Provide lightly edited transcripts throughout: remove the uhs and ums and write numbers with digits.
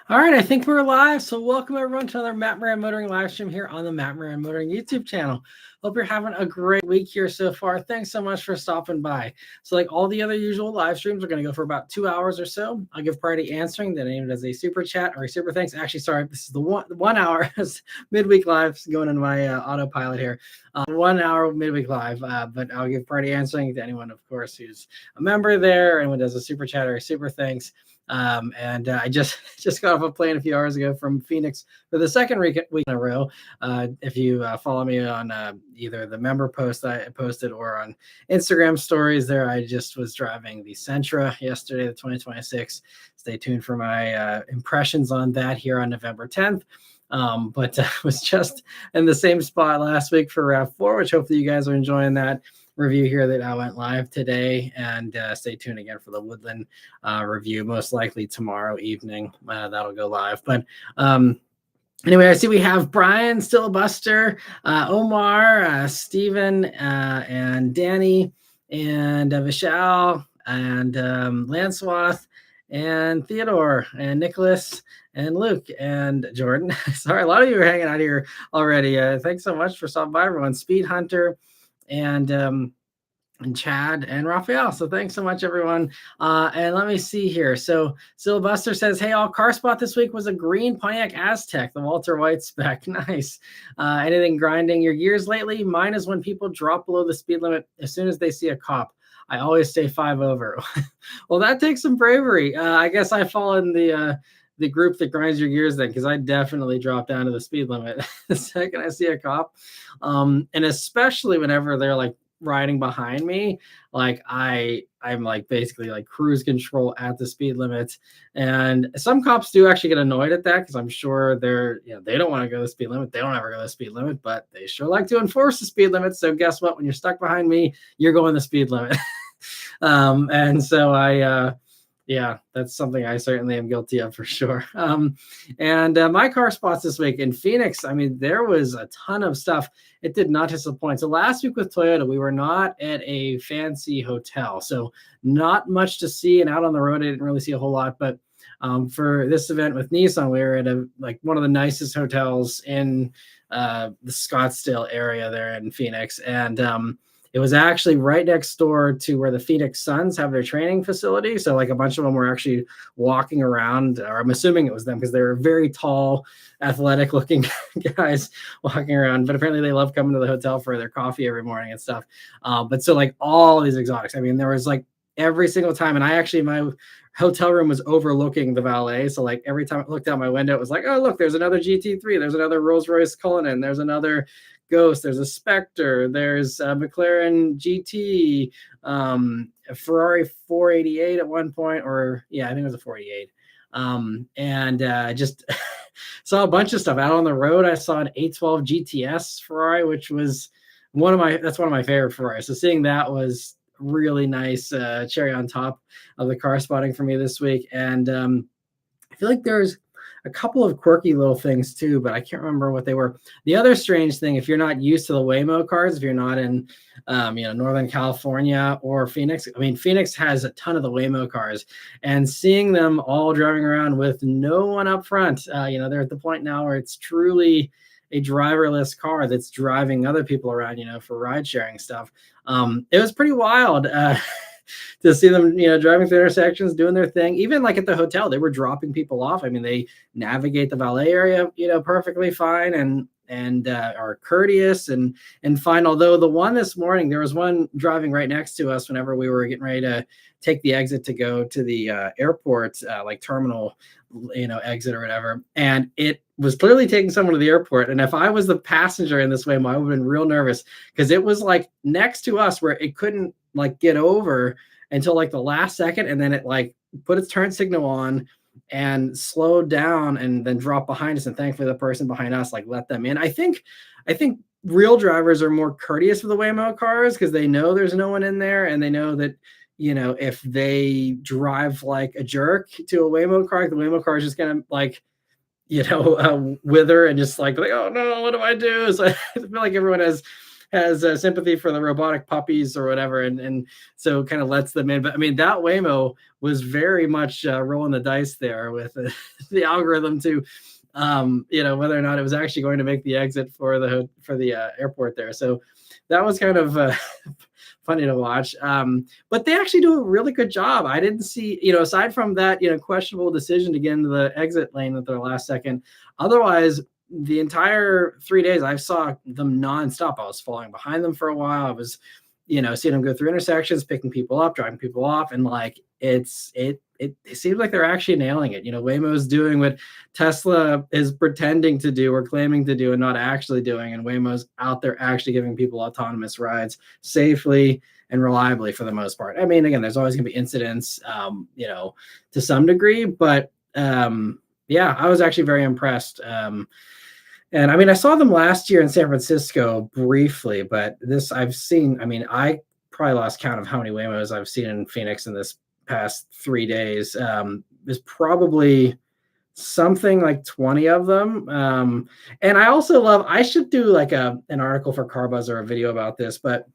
All right, I think we're live. So welcome everyone to another Matt Maran Motoring live stream here on the Matt Maran Motoring YouTube channel. Hope you're having a great week here so far. Thanks so much for stopping by. So like all the other usual live streams, we're going to go for about 2 hours or so. I'll give priority answering, then named as a super chat or a super thanks. Actually, sorry, this is the 1 hour midweek live going in my autopilot here. 1 hour midweek live, but I'll give priority answering to anyone, of course, who's a member there, anyone does a super chat or a super thanks. I just got off a plane a few hours ago from Phoenix for the second week in a row. If you follow me on either the member post I posted or on Instagram stories there, I just was driving the Sentra yesterday, the 2026. Stay tuned for my impressions on that here on November 10th. But I was just in the same spot last week for RAV4, which hopefully you guys are enjoying that review here that I went live today, and stay tuned again for the Woodland review, most likely tomorrow evening. That'll go live. But anyway, I see we have Brian, still Buster, Omar, Stephen, and Danny, and Vishal, and Lancewath, and Theodore, and Nicholas, and Luke, and Jordan. Sorry, a lot of you are hanging out here already. Thanks so much for stopping by, everyone. Speed Hunter, and Chad and Raphael. So thanks so much, everyone. And let me see here. So Buster says, hey, all, car spot this week was a green Pontiac Aztec, the Walter White spec. Nice. Anything grinding your gears lately? Mine is when people drop below the speed limit as soon as they see a cop. I always stay 5 over. Well, that takes some bravery. I guess I fall in the group that grinds your gears then, because I definitely drop down to the speed limit the second I see a cop. And especially whenever they're like riding behind me, like I'm like basically like cruise control at the speed limit. And some cops do actually get annoyed at that, because I'm sure they don't want to go the speed limit. They don't ever go the speed limit, but they sure like to enforce the speed limit. So guess what? When you're stuck behind me, you're going the speed limit. And so yeah, that's something I certainly am guilty of for sure. My car spots this week in Phoenix, I mean, there was a ton of stuff. It did not disappoint. So last week with Toyota, we were not at a fancy hotel, so not much to see. And out on the road, I didn't really see a whole lot. But for this event with Nissan, we were at one of the nicest hotels in the Scottsdale area there in Phoenix. And it was actually right next door to where the Phoenix Suns have their training facility. So like a bunch of them were actually walking around, or I'm assuming it was them, because they were very tall, athletic looking guys walking around. But apparently they love coming to the hotel for their coffee every morning and stuff. But so like all these exotics, I mean, there was like every single time. And my hotel room was overlooking the valet. So like every time I looked out my window, it was like, oh, look, there's another GT3. There's another Rolls-Royce Cullinan. There's another Ghost, there's a Spectre, there's a McLaren GT, a Ferrari 488 at one point, or yeah, I think it was a 488. Just saw a bunch of stuff out on the road. I saw an 812 GTS Ferrari, which was one of my favorite Ferraris. So seeing that was really nice, cherry on top of the car spotting for me this week. And I feel like there's a couple of quirky little things too, but I can't remember what they were. The other strange thing, if you're not used to the Waymo cars, if you're not in Northern California or Phoenix, I mean, Phoenix has a ton of the Waymo cars, and seeing them all driving around with no one up front, they're at the point now where it's truly a driverless car that's driving other people around, for ride sharing stuff. It was pretty wild. To see them, driving through intersections, doing their thing. Even like at the hotel, they were dropping people off. I mean, they navigate the valet area, perfectly fine, and are courteous and fine. Although the one this morning, there was one driving right next to us whenever we were getting ready to take the exit to go to the airport, like terminal, exit or whatever. And it was clearly taking someone to the airport. And if I was the passenger in this way, I would have been real nervous, because it was like next to us where it couldn't like get over until like the last second, and then it like put its turn signal on and slowed down and then dropped behind us. And thankfully the person behind us like let them in. I think real drivers are more courteous with the Waymo cars, because they know there's no one in there, and they know that if they drive like a jerk to a Waymo car, the Waymo car is just gonna like wither and just like, oh no, what do I do? So I feel like everyone has has sympathy for the robotic puppies or whatever, and so kind of lets them in. But I mean, that Waymo was very much rolling the dice there with the algorithm to, whether or not it was actually going to make the exit for the airport there. So that was kind of funny to watch. But they actually do a really good job. I didn't see, aside from that, questionable decision to get into the exit lane at their last second. Otherwise, the entire 3 days, I saw them nonstop. I was falling behind them for a while. I was, seeing them go through intersections, picking people up, driving people off, and like it seems like they're actually nailing it. Waymo's doing what Tesla is pretending to do or claiming to do and not actually doing, and Waymo's out there actually giving people autonomous rides safely and reliably for the most part. I mean, again, there's always going to be incidents, to some degree, but yeah, I was actually very impressed. And I mean, I saw them last year in San Francisco briefly, but this I've seen. I mean, I probably lost count of how many Waymos I've seen in Phoenix in this past 3 days. There's probably something like 20 of them. And I also I should do like an article for CarBuzz or a video about this, but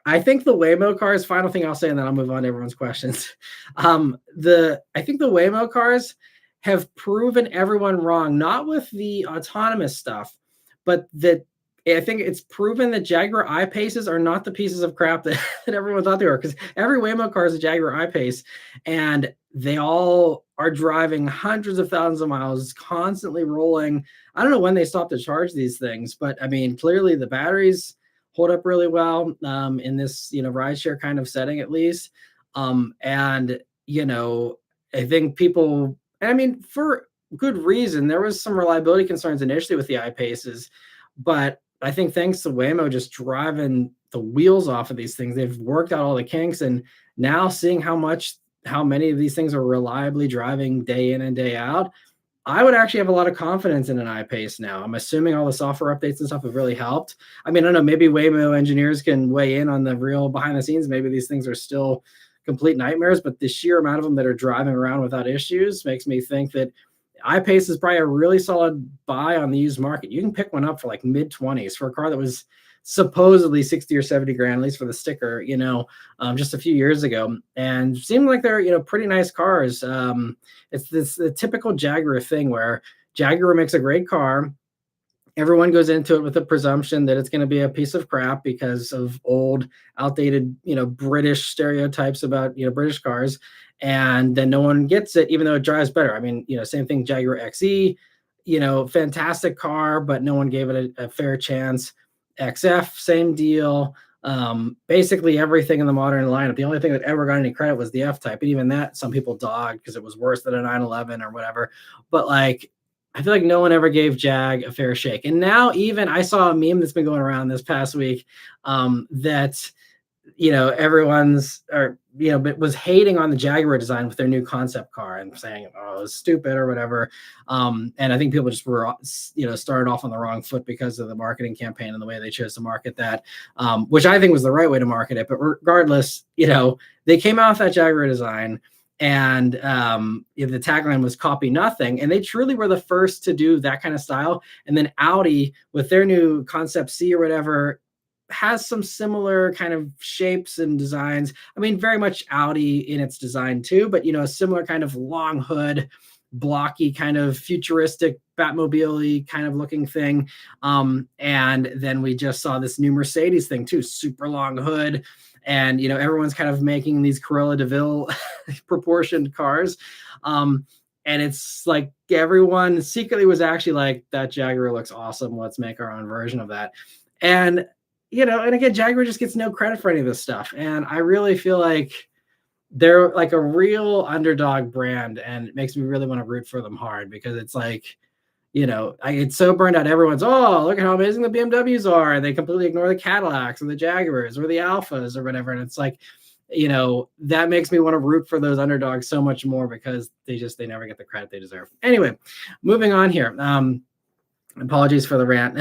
I think the Waymo cars, final thing I'll say, and then I'll move on to everyone's questions. I think the Waymo cars have proven everyone wrong, not with the autonomous stuff, but that I think it's proven that Jaguar I-Paces are not the pieces of crap that everyone thought they were, because every Waymo car is a Jaguar I-Pace, and they all are driving hundreds of thousands of miles, constantly rolling. I don't know when they stop to charge these things, but I mean, clearly the batteries hold up really well in this, rideshare kind of setting, at least. And, I think people, I mean, for good reason, there was some reliability concerns initially with the I-Paces, but I think thanks to Waymo just driving the wheels off of these things, they've worked out all the kinks, and now seeing how many of these things are reliably driving day in and day out, I would actually have a lot of confidence in an I-Pace now. I'm assuming all the software updates and stuff have really helped. I mean, I don't know, maybe Waymo engineers can weigh in on the real behind the scenes. Maybe these things are still complete nightmares, but the sheer amount of them that are driving around without issues makes me think that I-Pace is probably a really solid buy on the used market. You can pick one up for like mid-20s for a car that was supposedly 60 or 70 grand, at least for the sticker, just a few years ago, and seemed like they're, pretty nice cars. It's the typical Jaguar thing where Jaguar makes a great car. Everyone goes into it with the presumption that it's going to be a piece of crap because of old, outdated, British stereotypes about, British cars. And then no one gets it, even though it drives better. I mean, same thing, Jaguar XE, fantastic car, but no one gave it a fair chance. XF, same deal. Basically everything in the modern lineup. The only thing that ever got any credit was the F-Type. And even that, some people dogged because it was worse than a 911 or whatever. But like, I feel like no one ever gave Jag a fair shake. And now even I saw a meme that's been going around this past week that, everyone's was hating on the Jaguar design with their new concept car and saying, oh, it's stupid or whatever. And I think people just were, started off on the wrong foot because of the marketing campaign and the way they chose to market that, which I think was the right way to market it. But regardless, they came out with that Jaguar design, and the tagline was copy nothing, and they truly were the first to do that kind of style. And then Audi with their new Concept C or whatever has some similar kind of shapes and designs. I mean, very much Audi in its design too, but a similar kind of long hood, blocky kind of futuristic Batmobile-y kind of looking thing. And then we just saw this new Mercedes thing too, super long hood. And, everyone's kind of making these Corolla DeVille proportioned cars. And it's like everyone secretly was actually like, that Jaguar looks awesome. Let's make our own version of that. And, and again, Jaguar just gets no credit for any of this stuff. And I really feel like they're like a real underdog brand. And it makes me really want to root for them hard, because it's like, I get so burned out. Everyone's, oh, look at how amazing the BMWs are. And they completely ignore the Cadillacs or the Jaguars or the Alphas or whatever. And it's like, that makes me want to root for those underdogs so much more, because they never get the credit they deserve. Anyway, moving on here. Apologies for the rant.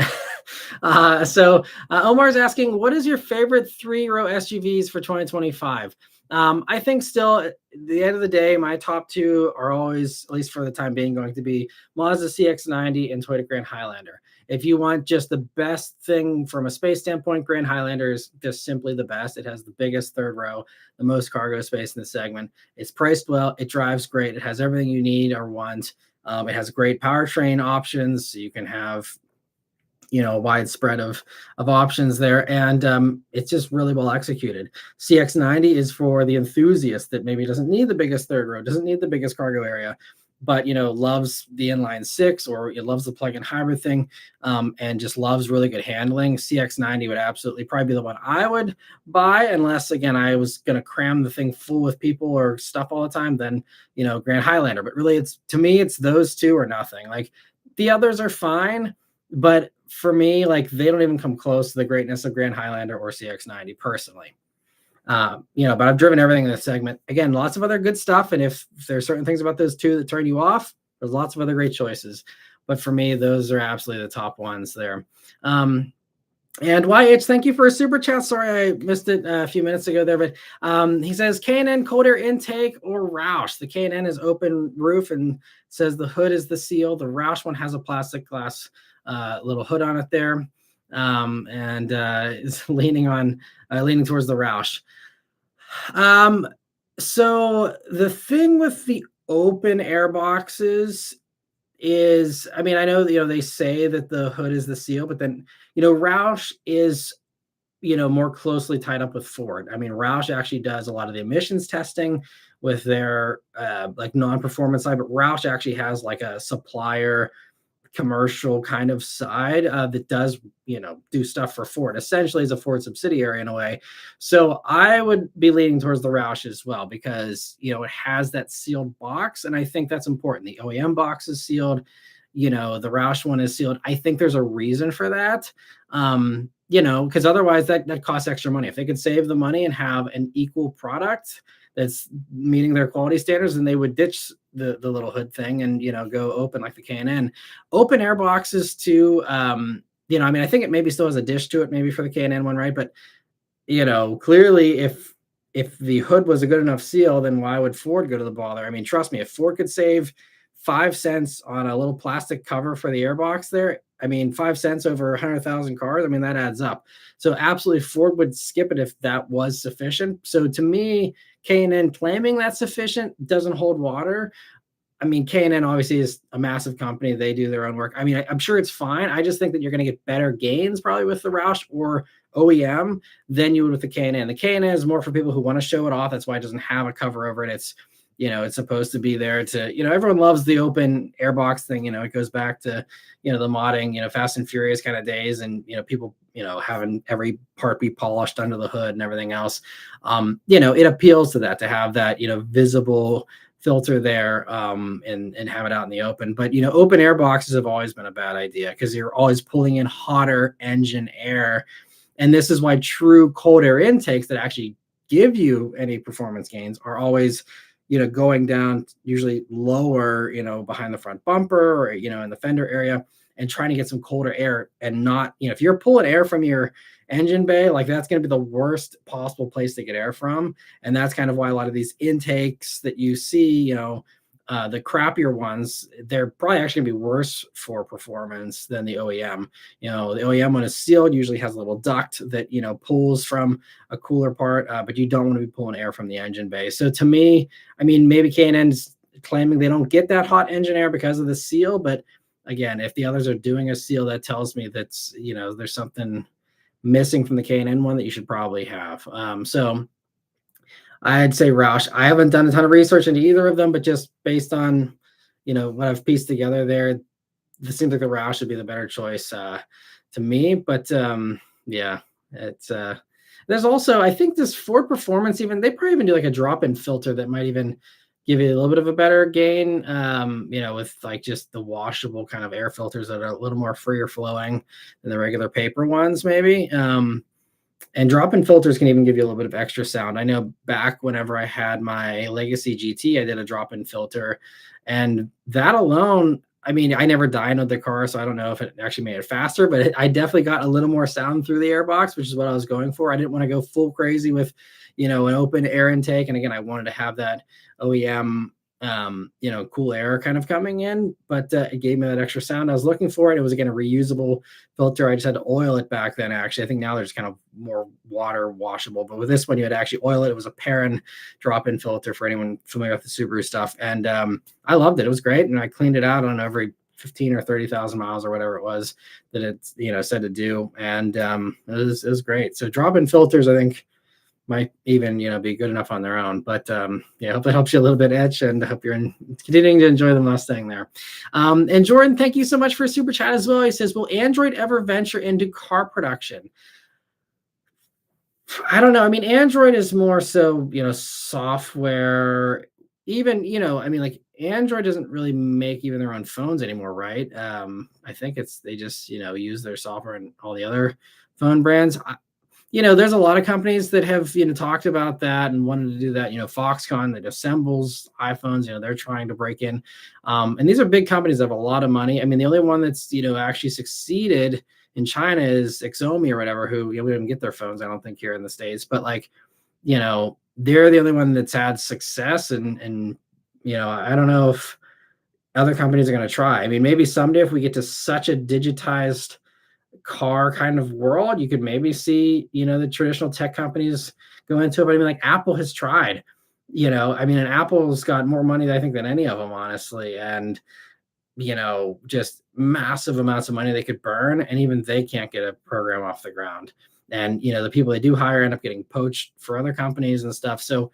So Omar's asking, what is your favorite 3-row SUVs for 2025? I think still at the end of the day, my top two are always, at least for the time being, going to be Mazda CX-90 and Toyota Grand Highlander. If you want just the best thing from a space standpoint, Grand Highlander is just simply the best. It has the biggest third row, the most cargo space in the segment. It's priced well. It drives great. It has everything you need or want. It has great powertrain options. So you can have a wide spread of options there, and it's just really well executed. CX-90 is for the enthusiast that maybe doesn't need the biggest third row, doesn't need the biggest cargo area, but loves the inline six, or it loves the plug-in hybrid thing, and just loves really good handling. CX-90 would absolutely probably be the one I would buy, unless again I was going to cram the thing full with people or stuff all the time. Then Grand Highlander. But really, to me it's those two or nothing. Like, the others are fine, but for me, like, they don't even come close to the greatness of Grand Highlander or CX-90 personally. But I've driven everything in the segment. Again, lots of other good stuff. And if there's certain things about those two that turn you off, there's lots of other great choices. But for me, those are absolutely the top ones there. And YH, thank you for a super chat. Sorry, I missed it a few minutes ago there, but he says K&N cold air intake or Roush. The K&N is open roof and says the hood is the seal. The Roush one has a plastic glass little hood on it there, and is leaning towards the Roush. So the thing with the open air boxes is, I mean, I know they say that the hood is the seal, but then Roush is more closely tied up with Ford. I mean, Roush actually does a lot of the emissions testing with their like non-performance side, but Roush actually has like a supplier commercial kind of side that does do stuff for Ford. Essentially is a Ford subsidiary in a way. So I would be leaning towards the Roush as well, because it has that sealed box, and I think that's important. The OEM box is sealed, the Roush one is sealed. I think there's a reason for that, because otherwise that costs extra money. If they could save the money and have an equal product that's meeting their quality standards, and they would ditch the little hood thing and go open like the K&N. Open air boxes too. I mean, I think it maybe still has a dish to it, maybe for the K&N one, right? But clearly, if the hood was a good enough seal, then why would Ford go to the bother? I mean, trust me, if Ford could save 5 cents on a little plastic cover for the airbox there, I mean, 5 cents over 100,000 cars, I mean, that adds up. So absolutely, Ford would skip it if that was sufficient. So to me, K&N claiming that's sufficient doesn't hold water. I mean, K&N obviously is a massive company. They do their own work. I mean, I'm sure it's fine. I just think that you're going to get better gains probably with the Roush or OEM than you would with the K&N. The K&N is more for people who want to show it off. That's why it doesn't have a cover over it. It's it's supposed to be there to, everyone loves the open airbox thing. It goes back to, the modding, Fast and Furious kind of days, and, people, having every part be polished under the hood and everything else. It appeals to that, to have that, visible filter there, and have it out in the open. But, open air boxes have always been a bad idea, because you're always pulling in hotter engine air. And this is why true cold air intakes that actually give you any performance gains are always going down usually lower, behind the front bumper, or, in the fender area, and trying to get some colder air, and not, if you're pulling air from your engine bay, like, that's going to be the worst possible place to get air from. And that's kind of why a lot of these intakes that you see, the crappier ones, they're probably actually gonna be worse for performance than the OEM. The OEM one is sealed, usually has a little duct that pulls from a cooler part, but you don't want to be pulling air from the engine bay. So to me, I mean, maybe K&N's claiming they don't get that hot engine air because of the seal, but again, if the others are doing a seal, that tells me that's there's something missing from the K&N one that you should probably have. So I'd say Roush. I haven't done a ton of research into either of them, but just based on, what I've pieced together there, this seems like the Roush would be the better choice to me. But yeah, it's there's also, I think this Ford Performance, even they probably even do like a drop-in filter that might even give you a little bit of a better gain, with like just the washable kind of air filters that are a little more freer flowing than the regular paper ones, maybe. And drop-in filters can even give you a little bit of extra sound. I know back whenever I had my Legacy GT, I did a drop-in filter, and that alone, I mean, I never dynoed the car, so I don't know if it actually made it faster, but I definitely got a little more sound through the airbox, which is what I was going for. I didn't want to go full crazy with, an open air intake. And again, I wanted to have that OEM, cool air kind of coming in, but it gave me that extra sound I was looking for. It was, again, a reusable filter. I just had to oil it back then, actually. I think now there's kind of more water washable, but with this one, you had to actually oil it. It was a Maran drop-in filter for anyone familiar with the Subaru stuff. And I loved it. It was great. And I cleaned it out on every 15 or 30,000 miles or whatever it was that it's, said to do. And it was great. So drop-in filters, I think, might even, be good enough on their own. But yeah, I hope that helps you a little bit, Etch, and I hope you're continuing to enjoy the Mustang there. And Jordan, thank you so much for a super chat as well. He says, will Android ever venture into car production? I don't know. I mean, Android is more so, software. Even, like Android doesn't really make even their own phones anymore, right? I think they just, use their software and all the other phone brands. There's a lot of companies that have, talked about that and wanted to do that. Foxconn that assembles iPhones, they're trying to break in. And these are big companies that have a lot of money. I mean, the only one that's, actually succeeded in China is Xiaomi or whatever, who, we didn't get their phones, I don't think, here in the States. But like, they're the only one that's had success. And I don't know if other companies are going to try. I mean, maybe someday if we get to such a digitized car kind of world, you could maybe see, the traditional tech companies go into it. But I mean, like Apple has tried, and Apple's got more money, I think, than any of them, honestly. And, just massive amounts of money they could burn. And even they can't get a program off the ground. And, the people they do hire end up getting poached for other companies and stuff. So,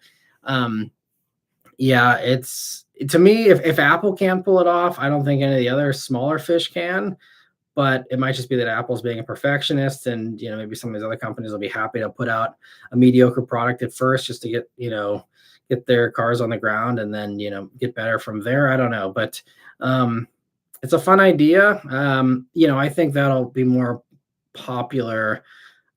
yeah, it's, to me, if Apple can't pull it off, I don't think any of the other smaller fish can. But it might just be that Apple's being a perfectionist, and maybe some of these other companies will be happy to put out a mediocre product at first just to get their cars on the ground, and then get better from there. I don't know, but it's a fun idea. I think that'll be more popular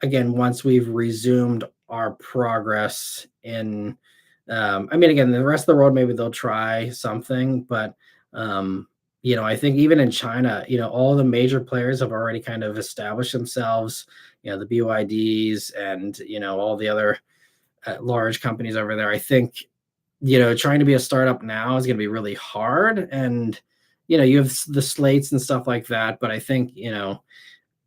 again once we've resumed our progress in. Again, the rest of the world, maybe they'll try something, but I think even in China, all the major players have already kind of established themselves, the BYDs and, all the other large companies over there. I think, trying to be a startup now is going to be really hard. And, you have the slates and stuff like that. But I think,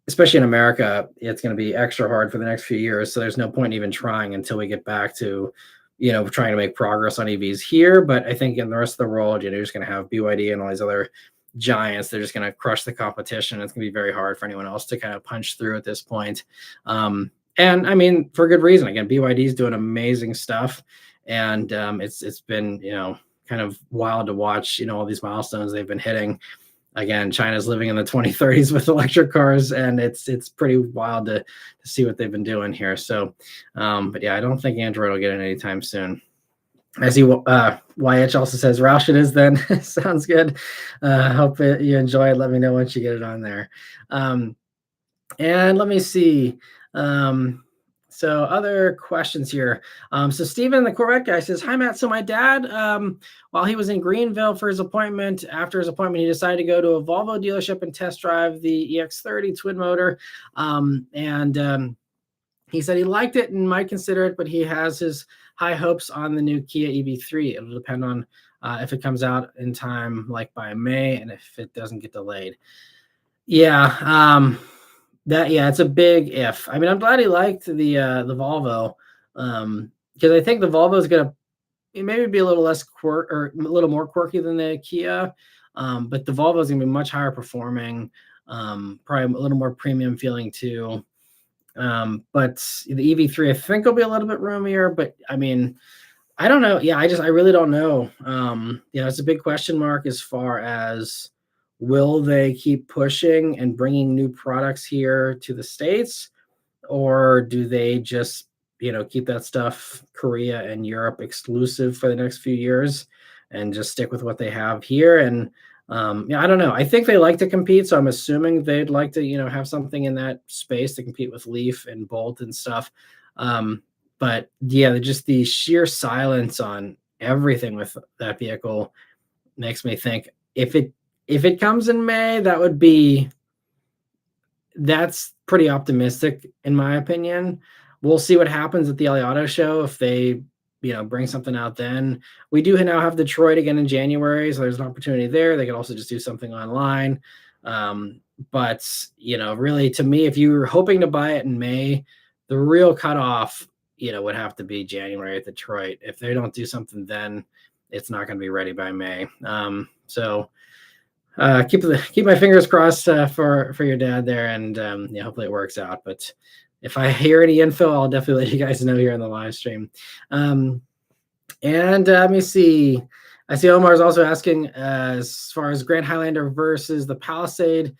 especially in America, it's going to be extra hard for the next few years. So there's no point even trying until we get back to, trying to make progress on EVs here. But I think in the rest of the world, you're just going to have BYD and all these other giants. They're just going to crush the competition. It's going to be very hard for anyone else to kind of punch through at this point. And I mean, for good reason. Again, BYD is doing amazing stuff. And it's been, kind of wild to watch, all these milestones they've been hitting. Again, China's living in the 2030s with electric cars, and it's pretty wild to see what they've been doing here. So, but yeah, I don't think Android will get it anytime soon. I see YH also says, Roush it is then. Sounds good. Hope you enjoy it. Let me know once you get it on there. And let me see. So other questions here. So Steven, the Corvette guy, says, hi, Matt. So my dad, while he was in Greenville for his appointment, after his appointment, he decided to go to a Volvo dealership and test drive the EX30 twin motor. He said he liked it and might consider it, but he has his high hopes on the new Kia EV3. It'll depend on if it comes out in time, like by May, and if it doesn't get delayed. Yeah. It's a big if. I mean, I'm glad he liked the Volvo, because I think the Volvo is going to maybe be a little less or a little more quirky than the Kia, but the Volvo is going to be much higher performing, probably a little more premium feeling too. But the EV3 I think will be a little bit roomier, but I mean, I don't know. Yeah, I really don't know. It's a big question mark as far as, will they keep pushing and bringing new products here to the States, or do they just, keep that stuff Korea and Europe exclusive for the next few years and just stick with what they have here? And I don't know. I think they like to compete, so I'm assuming they'd like to, have something in that space to compete with Leaf and Bolt and stuff. But yeah, just the sheer silence on everything with that vehicle makes me think, if it If it comes in May, that's pretty optimistic in my opinion. We'll see what happens at the LA Auto Show if they, bring something out then. We do now have Detroit again in January, so there's an opportunity there. They could also just do something online. But really to me, if you were hoping to buy it in May, the real cutoff, would have to be January at Detroit. If they don't do something then, it's not going to be ready by May. So keep my fingers crossed for your dad there, and hopefully it works out. But if I hear any info, I'll definitely let you guys know here in the live stream. And let me see. I see Omar's also asking as far as Grand Highlander versus the Palisade,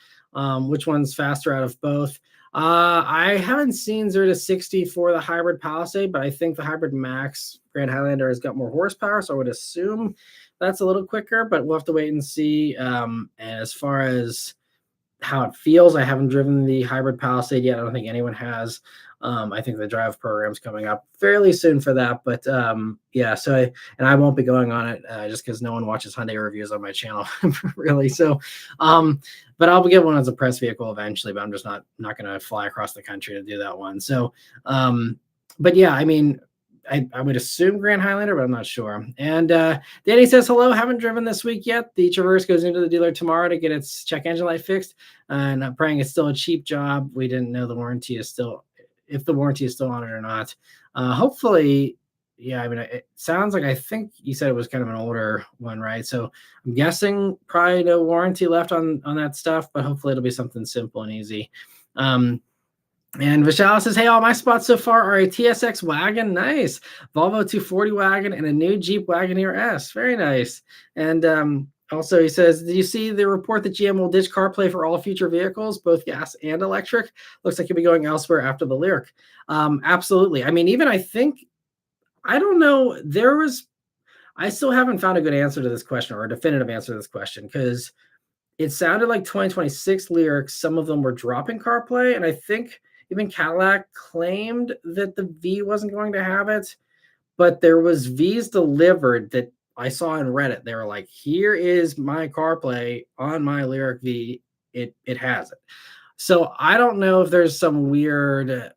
which one's faster out of both? I haven't seen 0 to 60 for the hybrid Palisade, but I think the hybrid Max Grand Highlander has got more horsepower, so I would assume that's a little quicker, but we'll have to wait and see. And as far as how it feels, I haven't driven the hybrid Palisade yet. I don't think anyone has. I think the drive program's coming up fairly soon for that. But yeah, I won't be going on it just because no one watches Hyundai reviews on my channel, really. So, but I'll get one as a press vehicle eventually. But I'm just not going to fly across the country to do that one. So, but yeah, I mean, I would assume Grand Highlander, but I'm not sure. And Danny says, hello, haven't driven this week yet. The Traverse goes into the dealer tomorrow to get its check engine light fixed. And I'm praying it's still a cheap job. We didn't know the warranty is still, if the warranty is still on it or not. Hopefully, yeah, I mean, it sounds like, I think you said it was kind of an older one, right? So I'm guessing probably no warranty left on that stuff, but hopefully it'll be something simple and easy. And Vishal says, hey, all my spots so far are a TSX wagon. Nice. Volvo 240 wagon and a new Jeep Wagoneer S. Very nice. And also he says, did you see the report that GM will ditch CarPlay for all future vehicles, both gas and electric? Looks like you'll be going elsewhere after the Lyriq. Absolutely. I mean, even I think, I don't know, I still haven't found a good answer to this question or a definitive answer to this question, because it sounded like 2026 Lyriq, some of them were dropping CarPlay, and I think even Cadillac claimed that the V wasn't going to have it, but there was Vs delivered that I saw in Reddit. They were like, here is my CarPlay on my Lyriq V. It has it. So I don't know if there's some weird,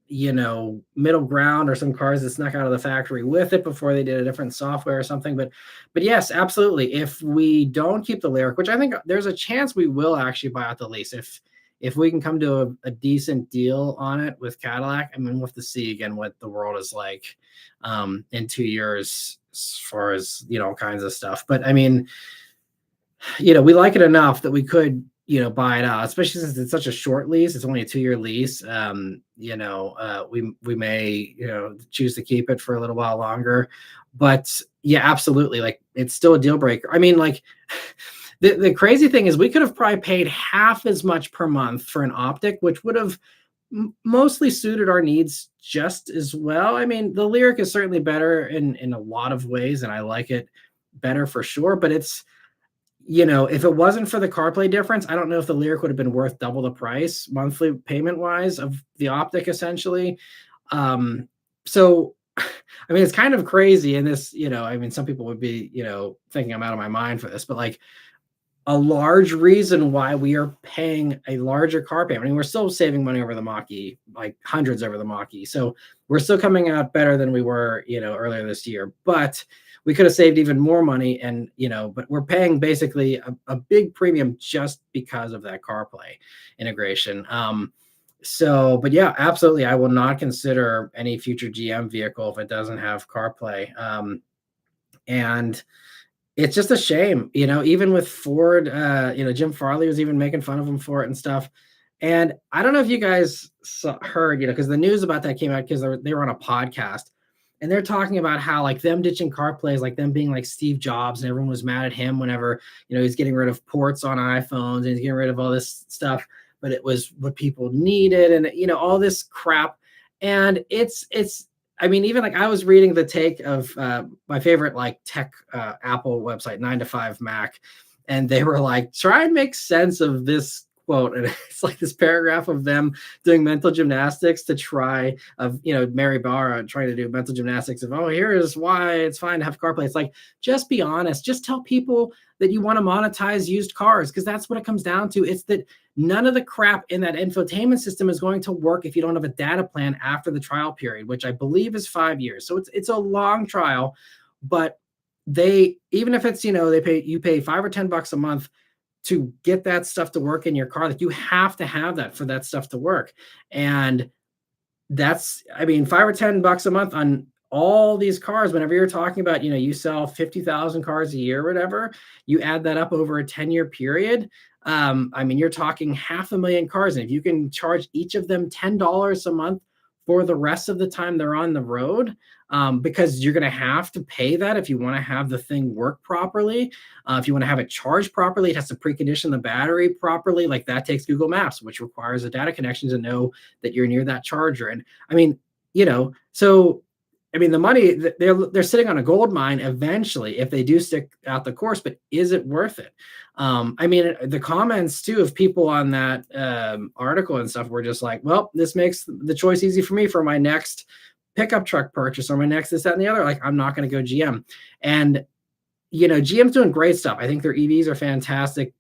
middle ground or some cars that snuck out of the factory with it before they did a different software or something. But yes, absolutely. If we don't keep the Lyriq, which I think there's a chance we will actually buy out the lease, if we can come to a decent deal on it with Cadillac. I mean, we'll have to see again what the world is like in 2 years as far as, all kinds of stuff. But I mean, we like it enough that we could, buy it out, especially since it's such a short lease. It's only a 2-year lease. We may, choose to keep it for a little while longer. But yeah, absolutely. Like, it's still a deal breaker. I mean, like, the crazy thing is we could have probably paid half as much per month for an Optic, which would have mostly suited our needs just as well. I mean, the Lyriq is certainly better in a lot of ways, and I like it better for sure. But it's, if it wasn't for the CarPlay difference, I don't know if the Lyriq would have been worth double the price monthly payment wise of the Optic, essentially. So, I mean, it's kind of crazy. And this, I mean, some people would be, thinking I'm out of my mind for this, but like, a large reason why we are paying a larger car payment. I mean, we're still saving money over the Mach-E, like hundreds over the Mach-E. So we're still coming out better than we were, earlier this year. But we could have saved even more money, and but we're paying basically a big premium just because of that CarPlay integration. So, but yeah, absolutely, I will not consider any future GM vehicle if it doesn't have CarPlay. And it's just a shame, even with Ford, Jim Farley was even making fun of him for it and stuff. And I don't know if you guys heard, because the news about that came out because they were on a podcast, and they're talking about how like them ditching CarPlay is like them being like Steve Jobs, and everyone was mad at him whenever, he's getting rid of ports on iPhones and he's getting rid of all this stuff, but it was what people needed, and all this crap. And it's I mean, even like I was reading the take of my favorite like tech Apple website, 9to5 Mac, and they were like, try and make sense of this quote, and it's like this paragraph of them doing mental gymnastics to try of, Mary Barra trying to do mental gymnastics of, oh, here is why it's fine to have CarPlay. It's like, just be honest. Just tell people that you want to monetize used cars, because that's what it comes down to. It's that none of the crap in that infotainment system is going to work if you don't have a data plan after the trial period, which I believe is 5 years. So it's a long trial, but they, even if it's, you pay $5 or $10 a month to get that stuff to work in your car, like you have to have that for that stuff to work. And that's, I mean, 5 or 10 bucks a month on all these cars. Whenever you're talking about, you sell 50,000 cars a year or whatever, you add that up over a 10-year period. I mean, you're talking 500,000 cars. And if you can charge each of them $10 a month for the rest of the time they're on the road, because you're going to have to pay that if you want to have the thing work properly. If you want to have it charged properly, it has to precondition the battery properly. Like that takes Google Maps, which requires a data connection to know that you're near that charger. And I mean, so I mean, the money, they're sitting on a gold mine eventually if they do stick out the course, but is it worth it? I mean, the comments too of people on that article and stuff were just like, well, this makes the choice easy for me for my next pickup truck purchase or my next this, that, and the other. Like, I'm not going to go GM. And, GM's doing great stuff. I think their EVs are fantastic.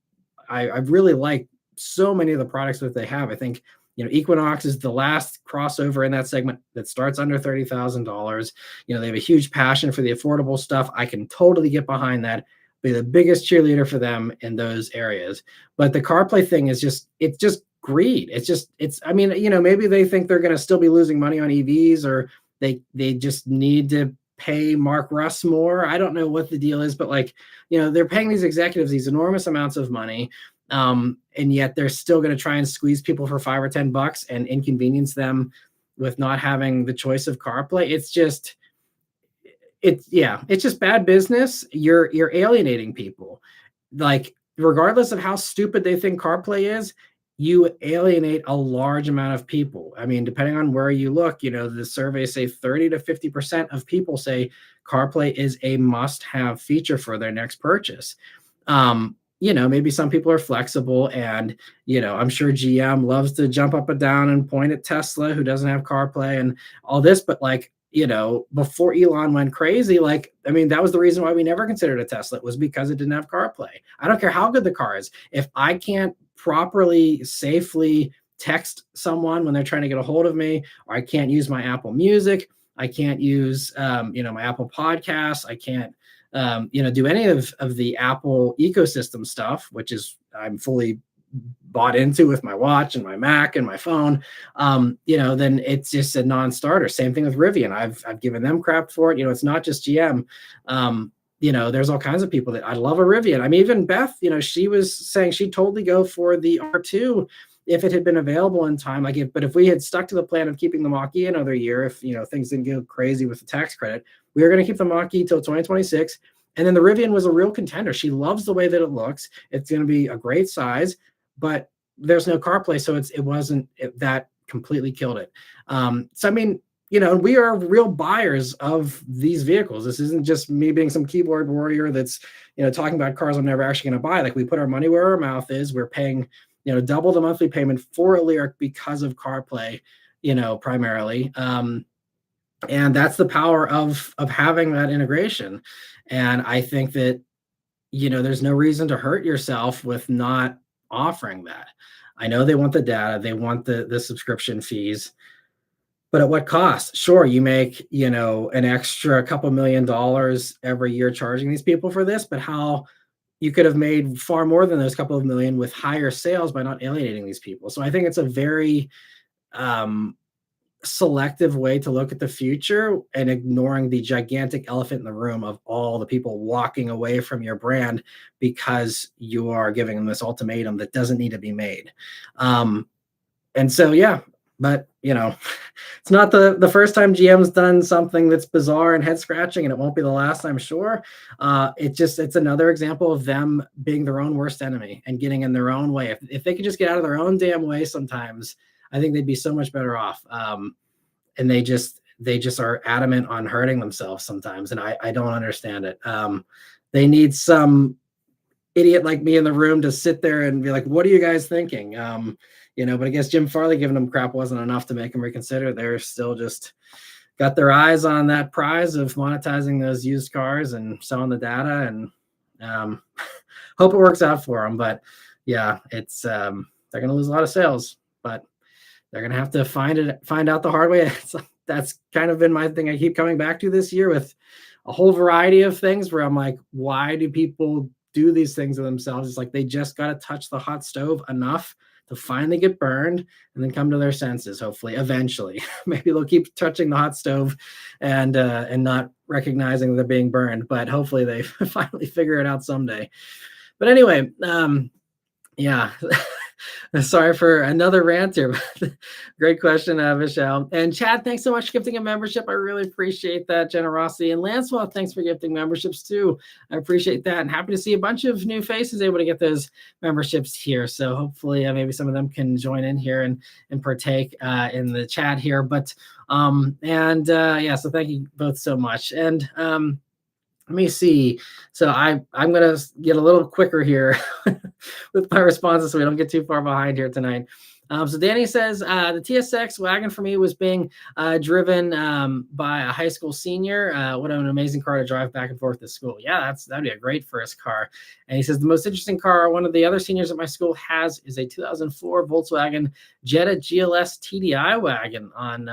I really like so many of the products that they have. I think, Equinox is the last crossover in that segment that starts under $30,000. They have a huge passion for the affordable stuff. I can totally get behind that. Be the biggest cheerleader for them in those areas. But the CarPlay thing is it's just greed. I mean, maybe they think they're going to still be losing money on EVs, or they just need to pay Mark Russ more. I don't know what the deal is, but they're paying these executives these enormous amounts of money. And yet they're still going to try and squeeze people for $5 or $10 and inconvenience them with not having the choice of CarPlay. It's just bad business. You're alienating people. Like, regardless of how stupid they think CarPlay is, you alienate a large amount of people. I mean, depending on where you look, the surveys say 30 to 50% of people say CarPlay is a must-have feature for their next purchase. Maybe some people are flexible, and, I'm sure GM loves to jump up and down and point at Tesla, who doesn't have CarPlay and all this, but before Elon went crazy, that was the reason why we never considered a Tesla. It was because it didn't have CarPlay. I don't care how good the car is. If I can't properly, safely text someone when they're trying to get a hold of me, or I can't use my Apple Music, I can't use, my Apple Podcasts, I can't, do any of the Apple ecosystem stuff, which is I'm fully bought into with my watch and my Mac and my phone, then it's just a non-starter. Same thing with Rivian. I've given them crap for it. It's not just GM. There's all kinds of people that I love a Rivian. I mean, even Beth, she was saying she'd totally go for the R2 if it had been available in time. But if we had stuck to the plan of keeping the Mach-E another year, if things didn't go crazy with the tax credit, we were going to keep the Mach-E till 2026. And then the Rivian was a real contender. She loves the way that it looks. It's going to be a great size, but there's no CarPlay, so that completely killed it. So I mean, we are real buyers of these vehicles. This isn't just me being some keyboard warrior that's talking about cars I'm never actually going to buy. Like, we put our money where our mouth is. We're paying double the monthly payment for a Lyriq because of CarPlay, primarily. And that's the power of having that integration. And I think that there's no reason to hurt yourself with not offering that. I know they want the data, they want the subscription fees, but at what cost? Sure, you make an extra couple $1 million every year charging these people for this, but how you could have made far more than those couple of million with higher sales by not alienating these people. So I think it's a very selective way to look at the future and ignoring the gigantic elephant in the room of all the people walking away from your brand because you are giving them this ultimatum that doesn't need to be made. And so, yeah, but it's not the first time GM's done something that's bizarre and head scratching, and it won't be the last, I'm sure. It's another example of them being their own worst enemy and getting in their own way. If they could just get out of their own damn way sometimes, I think they'd be so much better off. And they just are adamant on hurting themselves sometimes. And I don't understand it. They need some idiot like me in the room to sit there and be like, what are you guys thinking? But I guess Jim Farley giving them crap wasn't enough to make them reconsider. They're still just got their eyes on that prize of monetizing those used cars and selling the data, and hope it works out for them. But yeah, it's they're going to lose a lot of sales, but they're going to have to find out the hard way. That's kind of been my thing. I keep coming back to this year with a whole variety of things where I'm like, why do people do these things to themselves? It's like they just got to touch the hot stove enough to finally get burned and then come to their senses, hopefully, eventually. Maybe they'll keep touching the hot stove and not recognizing they're being burned, but hopefully they finally figure it out someday. But anyway, yeah. Sorry for another rant here. Great question, Michelle. And Chad, thanks so much for gifting a membership. I really appreciate that generosity. And Lancelot, thanks for gifting memberships too. I appreciate that. And happy to see a bunch of new faces able to get those memberships here. So hopefully maybe some of them can join in here and partake in the chat here. But yeah, so thank you both so much. And let me see. So I'm going to get a little quicker here with my responses so we don't get too far behind here tonight. So Danny says, the TSX wagon for me was being driven by a high school senior. What an amazing car to drive back and forth to school. Yeah, that'd be a great first car. And he says, the most interesting car one of the other seniors at my school has is a 2004 Volkswagen Jetta GLS TDI wagon on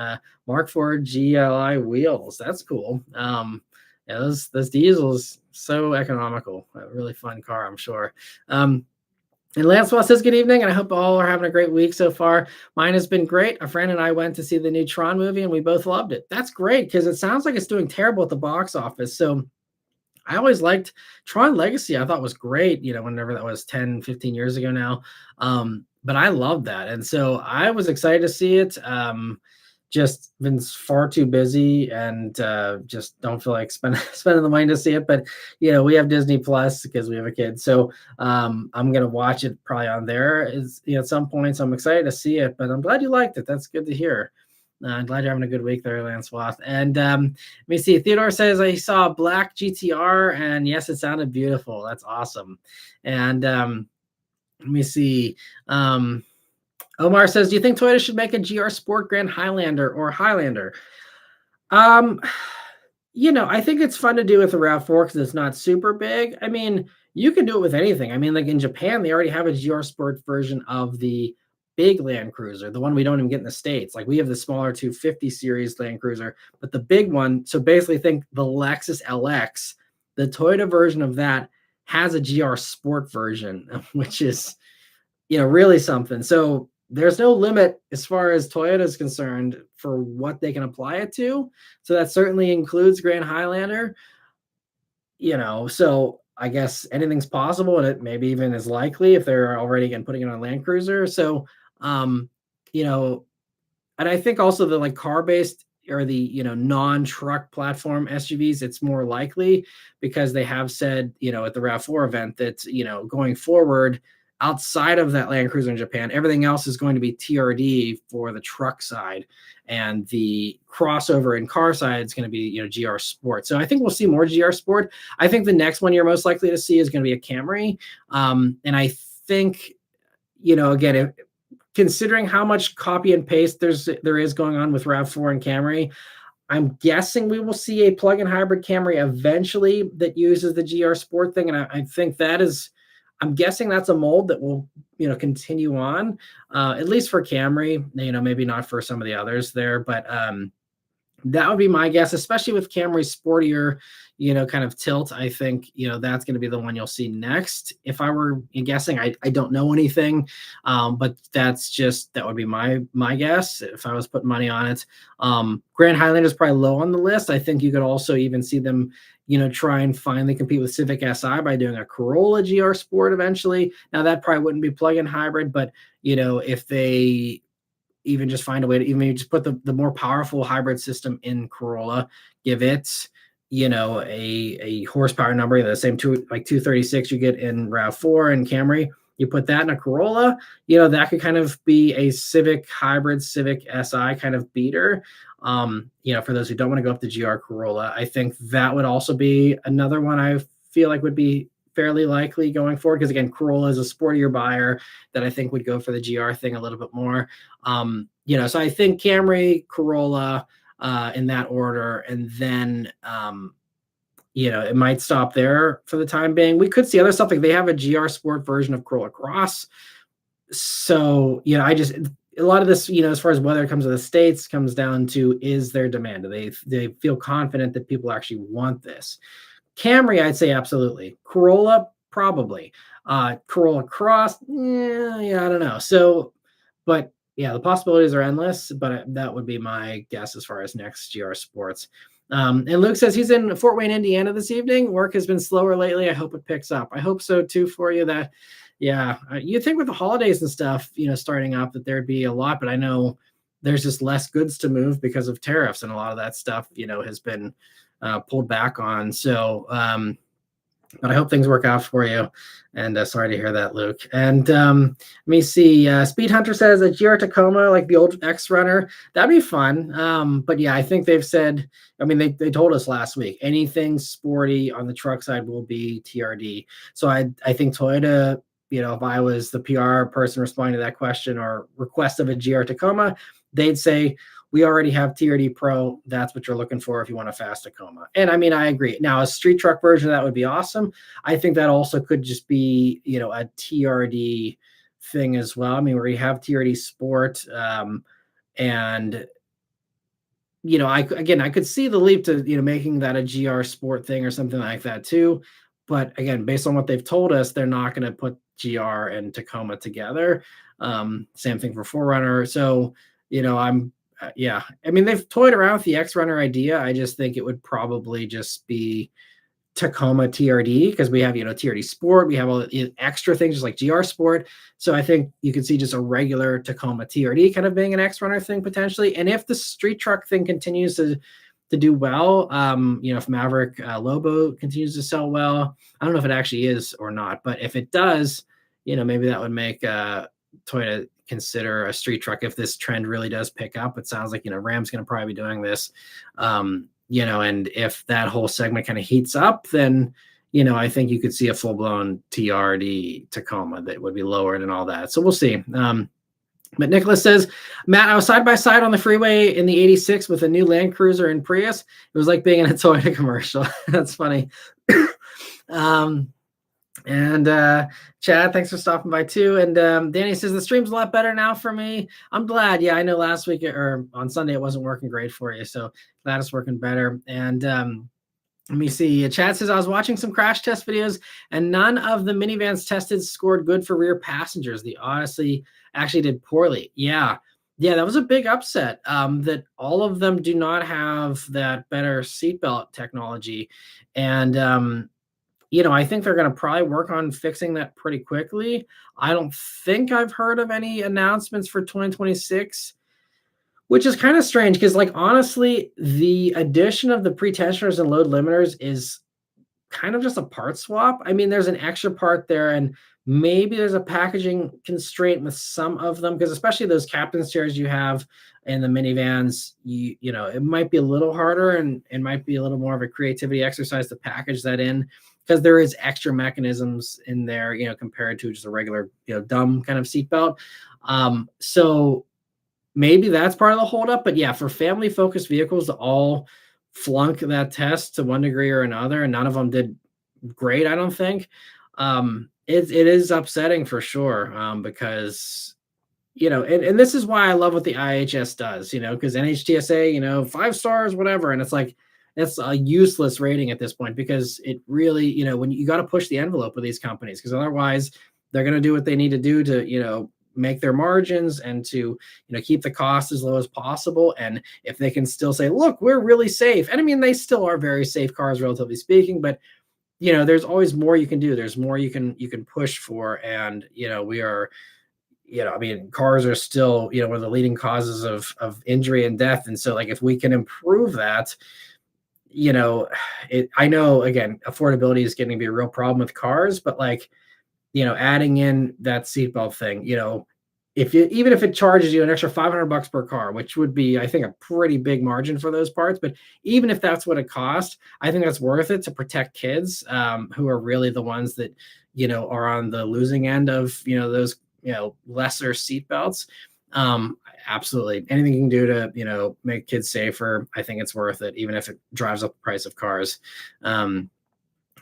Mark IV GLI wheels. That's cool. Yeah, those diesels, so economical. A really fun car, I'm sure. And Lancelot says, good evening, and I hope all are having a great week so far. Mine has been great. A friend and I went to see the new Tron movie, and we both loved it. That's great, because it sounds like it's doing terrible at the box office. So I always liked Tron Legacy. I thought was great, whenever that was 10, 15 years ago now. But I loved that. And so I was excited to see it. Just been far too busy and just don't feel like spending the money to see it. But we have Disney Plus because we have a kid, so I'm gonna watch it probably on there at some point. So I'm excited to see it. But I'm glad you liked it. That's good to hear. I'm glad you're having a good week there, Lancelot. And let me see. Theodore says I saw a black GTR, and yes, it sounded beautiful. That's awesome. And let me see. Omar says, do you think Toyota should make a GR Sport Grand Highlander or Highlander? I think it's fun to do with the RAV4 because it's not super big. I mean, you can do it with anything. I mean, like in Japan, they already have a GR Sport version of the big Land Cruiser, the one we don't even get in the States. Like we have the smaller 250 series Land Cruiser, but the big one, so basically think the Lexus LX, the Toyota version of that has a GR Sport version, which is, really something. So there's no limit as far as Toyota is concerned for what they can apply it to. So that certainly includes Grand Highlander, so I guess anything's possible, and it maybe even is likely if they're already putting it on Land Cruiser. So, and I think also the car-based or the, non-truck platform SUVs, it's more likely because they have said, at the RAV4 event that, going forward, outside of that Land Cruiser in Japan, everything else is going to be TRD for the truck side, and the crossover in car side is going to be, GR Sport. So I think we'll see more GR Sport. I think the next one you're most likely to see is going to be a Camry. And I think, again, considering how much copy and paste there is going on with RAV4 and Camry, I'm guessing we will see a plug-in hybrid Camry eventually that uses the GR Sport thing. And I think I'm guessing that's a mold that will, continue on, at least for Camry, maybe not for some of the others there, but that would be my guess, especially with Camry's sportier, kind of tilt. I think, that's going to be the one you'll see next. If I were guessing, I don't know anything, but that would be my guess if I was putting money on it. Grand Highlander is probably low on the list. I think you could also even see them, try and finally compete with Civic Si by doing a Corolla GR Sport eventually. Now that probably wouldn't be plug-in hybrid, but if they even just find a way to even just put the more powerful hybrid system in Corolla, give it, a horsepower number, the same 236 you get in RAV4 and Camry, you put that in a Corolla, that could kind of be a Civic hybrid, Civic Si kind of beater. For those who don't want to go up the GR Corolla, I think that would also be another one I feel like would be fairly likely going forward, because again, Corolla is a sportier buyer that I think would go for the GR thing a little bit more. So I think Camry, Corolla, in that order, and then it might stop there for the time being. We could see other stuff, like they have a GR Sport version of Corolla Cross. So I just, a lot of this, as far as whether it comes to the States, comes down to, is there demand? Do they feel confident that people actually want this? Camry, I'd say absolutely. Corolla, probably. Corolla Cross, yeah, I don't know. So, but yeah, the possibilities are endless, but that would be my guess as far as next GR Sports. And Luke says he's in Fort Wayne, Indiana this evening. Work has been slower lately. I hope it picks up. I hope so too for you. You'd think with the holidays and stuff, starting up, that there'd be a lot, but I know there's just less goods to move because of tariffs, and a lot of that stuff, has been pulled back on. So, but I hope things work out for you. And sorry to hear that, Luke. And let me see. Speed Hunter says a GR Tacoma, like the old X Runner, that'd be fun. But yeah, I think they've said, they told us last week, anything sporty on the truck side will be TRD. So I think Toyota, if I was the PR person responding to that question or request of a GR Tacoma, they'd say, we already have TRD Pro. That's what you're looking for if you want a fast Tacoma. And I agree. Now, a street truck version of that would be awesome. I think that also could just be, a TRD thing as well. Where you have TRD Sport, and I could see the leap to making that a GR Sport thing or something like that too. But again, based on what they've told us, they're not going to put GR and Tacoma together. Same thing for 4Runner. So they've toyed around with the X Runner idea. I just think it would probably just be Tacoma TRD, because we have TRD Sport, we have all the extra things just like GR Sport. So I think you could see just a regular Tacoma TRD kind of being an X Runner thing potentially. And if the street truck thing continues to do well, if Maverick Lobo continues to sell well, I don't know if it actually is or not, but if it does, maybe that would make Toyota consider a street truck if this trend really does pick up. It sounds like Ram's going to probably be doing this, and if that whole segment kind of heats up, then I think you could see a full-blown TRD Tacoma that would be lowered and all that. So we'll see. But Nicholas says, Matt, I was side by side on the freeway in the 86 with a new Land Cruiser and Prius. It was like being in a Toyota commercial. That's funny. And Chad, thanks for stopping by too. And Danny says the stream's a lot better now for me. I'm glad. Yeah, I know last week or on Sunday it wasn't working great for you, so glad it's working better. And let me see. Chad says I was watching some crash test videos and none of the minivans tested scored good for rear passengers. The Odyssey actually did poorly. Yeah, that was a big upset. That all of them do not have that better seatbelt technology, and I think they're going to probably work on fixing that pretty quickly. I don't think I've heard of any announcements for 2026, which is kind of strange because, honestly, the addition of the pre-tensioners and load limiters is kind of just a part swap. There's an extra part there, and maybe there's a packaging constraint with some of them, because especially those captain's chairs you have in the minivans, it might be a little harder, and it might be a little more of a creativity exercise to package that in, because there is extra mechanisms in there, compared to just a regular, dumb kind of seatbelt. So maybe that's part of the holdup. But yeah, for family-focused vehicles to all flunk that test to one degree or another, and none of them did great, I don't think. It is upsetting for sure, because and this is why I love what the IHS does, because NHTSA, 5 stars, whatever, and it's like that's a useless rating at this point, because it really, when you got to push the envelope with these companies, because otherwise they're going to do what they need to do to make their margins and to keep the cost as low as possible. And if they can still say, look, we're really safe, and they still are very safe cars relatively speaking, but there's always more you can do. There's more you can push for, and we are, cars are still one of the leading causes of injury and death. And so if we can improve that, I know, again, affordability is getting to be a real problem with cars, but adding in that seatbelt thing, if you, even if it charges you an extra $500 per car, which would be, I think, a pretty big margin for those parts, but even if that's what it costs, I think that's worth it to protect kids, who are really the ones that, are on the losing end of, those, lesser seat belts. Absolutely. Anything you can do to, make kids safer, I think it's worth it, even if it drives up the price of cars.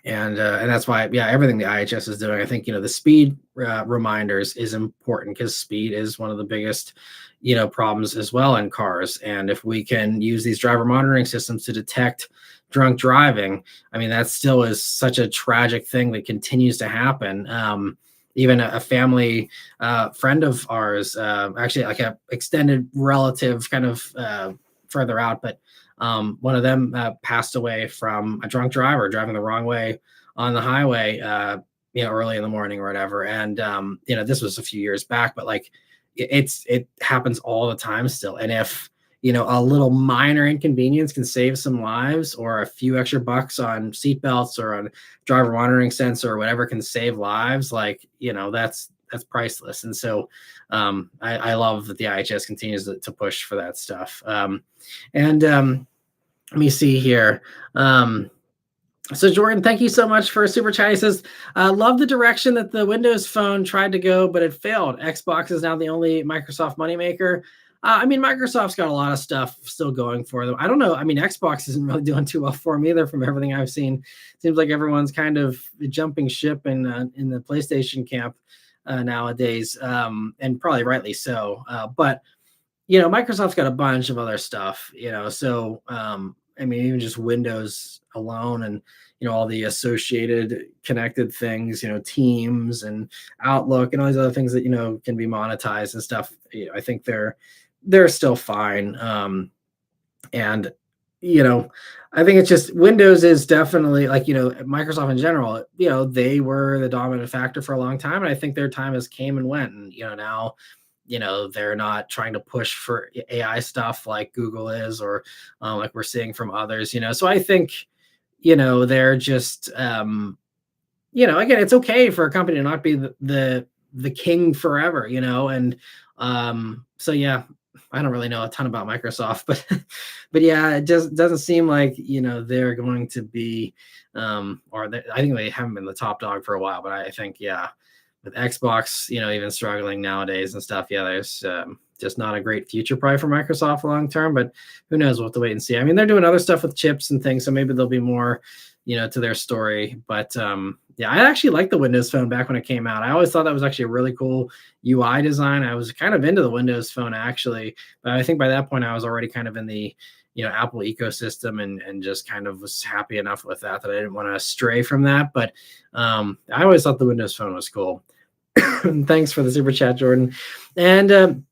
And that's why, yeah, everything the IHS is doing, I think, the speed reminders is important, because speed is one of the biggest, problems as well in cars. And if we can use these driver monitoring systems to detect drunk driving, I mean, that still is such a tragic thing that continues to happen. Even a family friend of ours, actually like a extended relative, kind of further out, but one of them passed away from a drunk driver driving the wrong way on the highway, early in the morning or whatever. And this was a few years back, but like it happens all the time still. And if a little minor inconvenience can save some lives, or a few extra bucks on seatbelts or on driver monitoring sensor or whatever can save lives, like that's priceless. And so I love that the IHS continues to push for that stuff. And let me see here. So Jordan, thank you so much for super chat. He says, love the direction that the Windows Phone tried to go, but it failed. Xbox is now the only Microsoft moneymaker. I mean, Microsoft's got a lot of stuff still going for them. I don't know. I mean, Xbox isn't really doing too well for them either, from everything I've seen. Seems like everyone's kind of jumping ship in the PlayStation camp nowadays, and probably rightly so. But Microsoft's got a bunch of other stuff, so I mean, even just Windows alone, and all the associated connected things, Teams and Outlook and all these other things that can be monetized and stuff. I think they're still fine. And I think it's just Windows is definitely, like, Microsoft in general, they were the dominant factor for a long time, and I think their time has came and went. And now they're not trying to push for AI stuff like Google is, or like we're seeing from others, so I think they're just again, it's okay for a company to not be the king forever, and so yeah, I don't really know a ton about Microsoft, but yeah, it just doesn't seem like they're going to be I think they haven't been the top dog for a while, but I think, yeah, with Xbox, even struggling nowadays and stuff, yeah, there's just not a great future probably for Microsoft long term, but who knows, we'll have to wait and see. I mean, they're doing other stuff with chips and things, so maybe there'll be more, to their story. But yeah, I actually liked the Windows Phone back when it came out. I always thought that was actually a really cool UI design. I was kind of into the Windows Phone actually, but I think by that point I was already kind of in the Apple ecosystem, and just kind of was happy enough with that I didn't want to stray from that. But I always thought the Windows Phone was cool. Thanks for the super chat, Jordan. And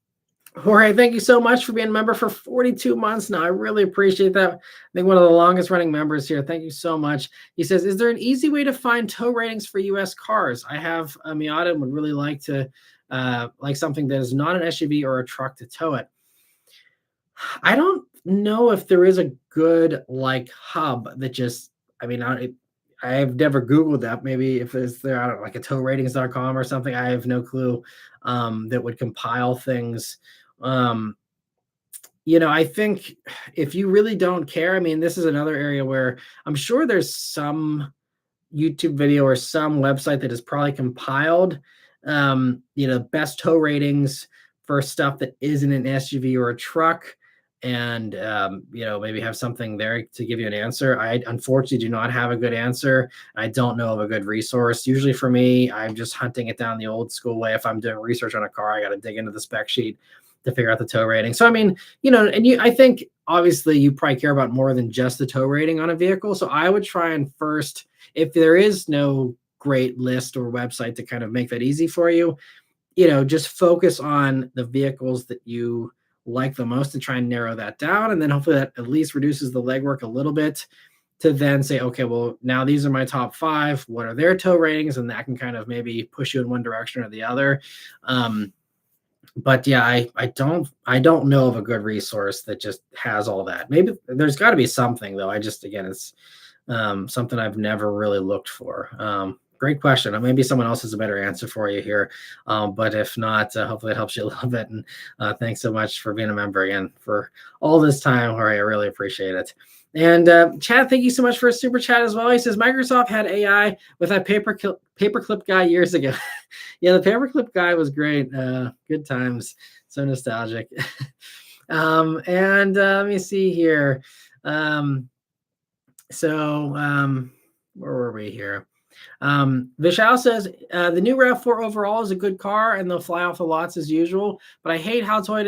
Jorge, thank you so much for being a member for 42 months now. I really appreciate that. I think one of the longest running members here. Thank you so much. He says, is there an easy way to find tow ratings for US cars? I have a Miata and would really like to like something that is not an SUV or a truck to tow it. I don't know if there is a good hub that just, I mean, I've never Googled that. Maybe if it's there, I don't know, like a towratings.com or something. I have no clue that would compile things. I think if you really don't care, I mean, this is another area where I'm sure there's some YouTube video or some website that is probably compiled, best tow ratings for stuff that isn't an SUV or a truck. And maybe have something there to give you an answer. I unfortunately do not have a good answer. I don't know of a good resource. Usually for me, I'm just hunting it down the old school way. If I'm doing research on a car, I got to dig into the spec sheet to figure out the tow rating. So I mean, I think obviously you probably care about more than just the tow rating on a vehicle. So I would try and first, if there is no great list or website to kind of make that easy for you, just focus on the vehicles that you like the most and try and narrow that down. And then hopefully that at least reduces the legwork a little bit to then say, okay, well, now these are my top 5. What are their tow ratings? And that can kind of maybe push you in one direction or the other. But yeah, I don't know of a good resource that just has all that. Maybe there's got to be something though. Again, it's something I've never really looked for. Great question. Maybe someone else has a better answer for you here. But if not, hopefully it helps you a little bit. And thanks so much for being a member again for all this time, Jorge. I really appreciate it. And Chad, thank you so much for a super chat as well. He says Microsoft had AI with that paperclip guy years ago. Yeah, the paperclip guy was great. Good times. So nostalgic. And let me see here. Where were we here? Vishal says the new RAV4 overall is a good car and they'll fly off the lots as usual, but I hate how Toyota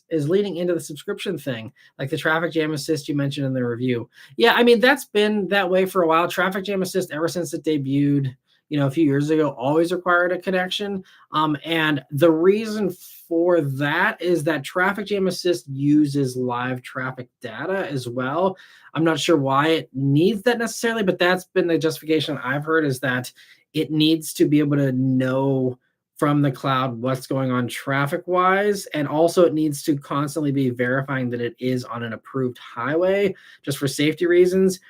is leading into the subscription thing, like the traffic jam assist you mentioned in the review. Yeah, I mean, that's been that way for a while. Traffic jam assist, ever since it debuted, a few years ago, always required a connection. And the reason for that is that traffic jam assist uses live traffic data as well. I'm not sure why it needs that necessarily, but that's been the justification I've heard, is that it needs to be able to know from the cloud what's going on traffic wise. And also it needs to constantly be verifying that it is on an approved highway, just for safety reasons.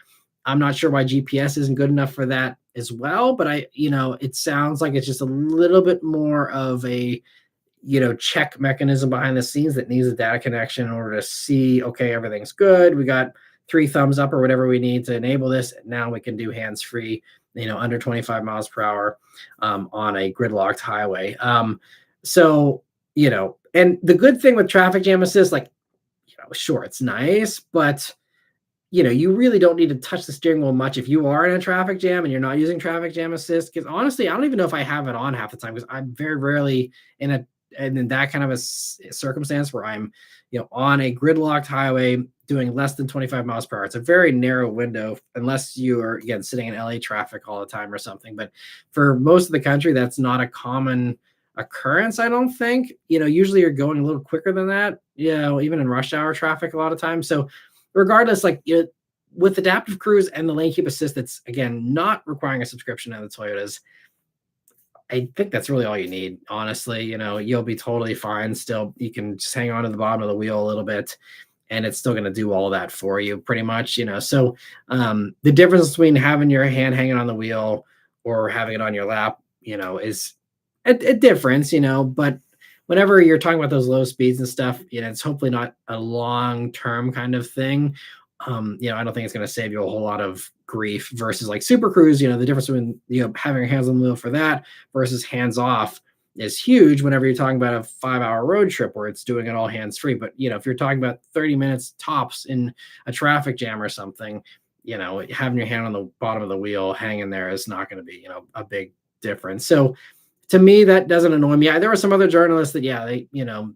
I'm not sure why GPS isn't good enough for that as well, but it sounds like it's just a little bit more of a, check mechanism behind the scenes that needs a data connection in order to see, okay, everything's good. We got 3 thumbs up or whatever we need to enable this. Now we can do hands-free, under 25 miles per hour on a gridlocked highway. And the good thing with traffic jam assist, sure, it's nice, but you really don't need to touch the steering wheel much if you are in a traffic jam and you're not using traffic jam assist. Because honestly, I don't even know if I have it on half the time, because I'm very rarely in that kind of a circumstance where I'm, on a gridlocked highway doing less than 25 miles per hour. It's a very narrow window, unless you are, again, sitting in LA traffic all the time or something. But for most of the country, that's not a common occurrence, I don't think. Usually you're going a little quicker than that, even in rush hour traffic a lot of times. So regardless, with adaptive cruise and the lane keep assist, that's, again, not requiring a subscription on the Toyotas, I think that's really all you need, honestly. You'll be totally fine still. You can just hang on to the bottom of the wheel a little bit, and it's still going to do all that for you pretty much. So the difference between having your hand hanging on the wheel or having it on your lap, is a difference, but whenever you're talking about those low speeds and stuff, it's hopefully not a long-term kind of thing. I don't think it's going to save you a whole lot of grief versus like Super Cruise. The difference between, having your hands on the wheel for that versus hands off is huge whenever you're talking about a 5-hour road trip where it's doing it all hands free. But, if you're talking about 30 minutes tops in a traffic jam or something, having your hand on the bottom of the wheel hanging there is not going to be, a big difference. So to me, that doesn't annoy me. There were some other journalists that, they,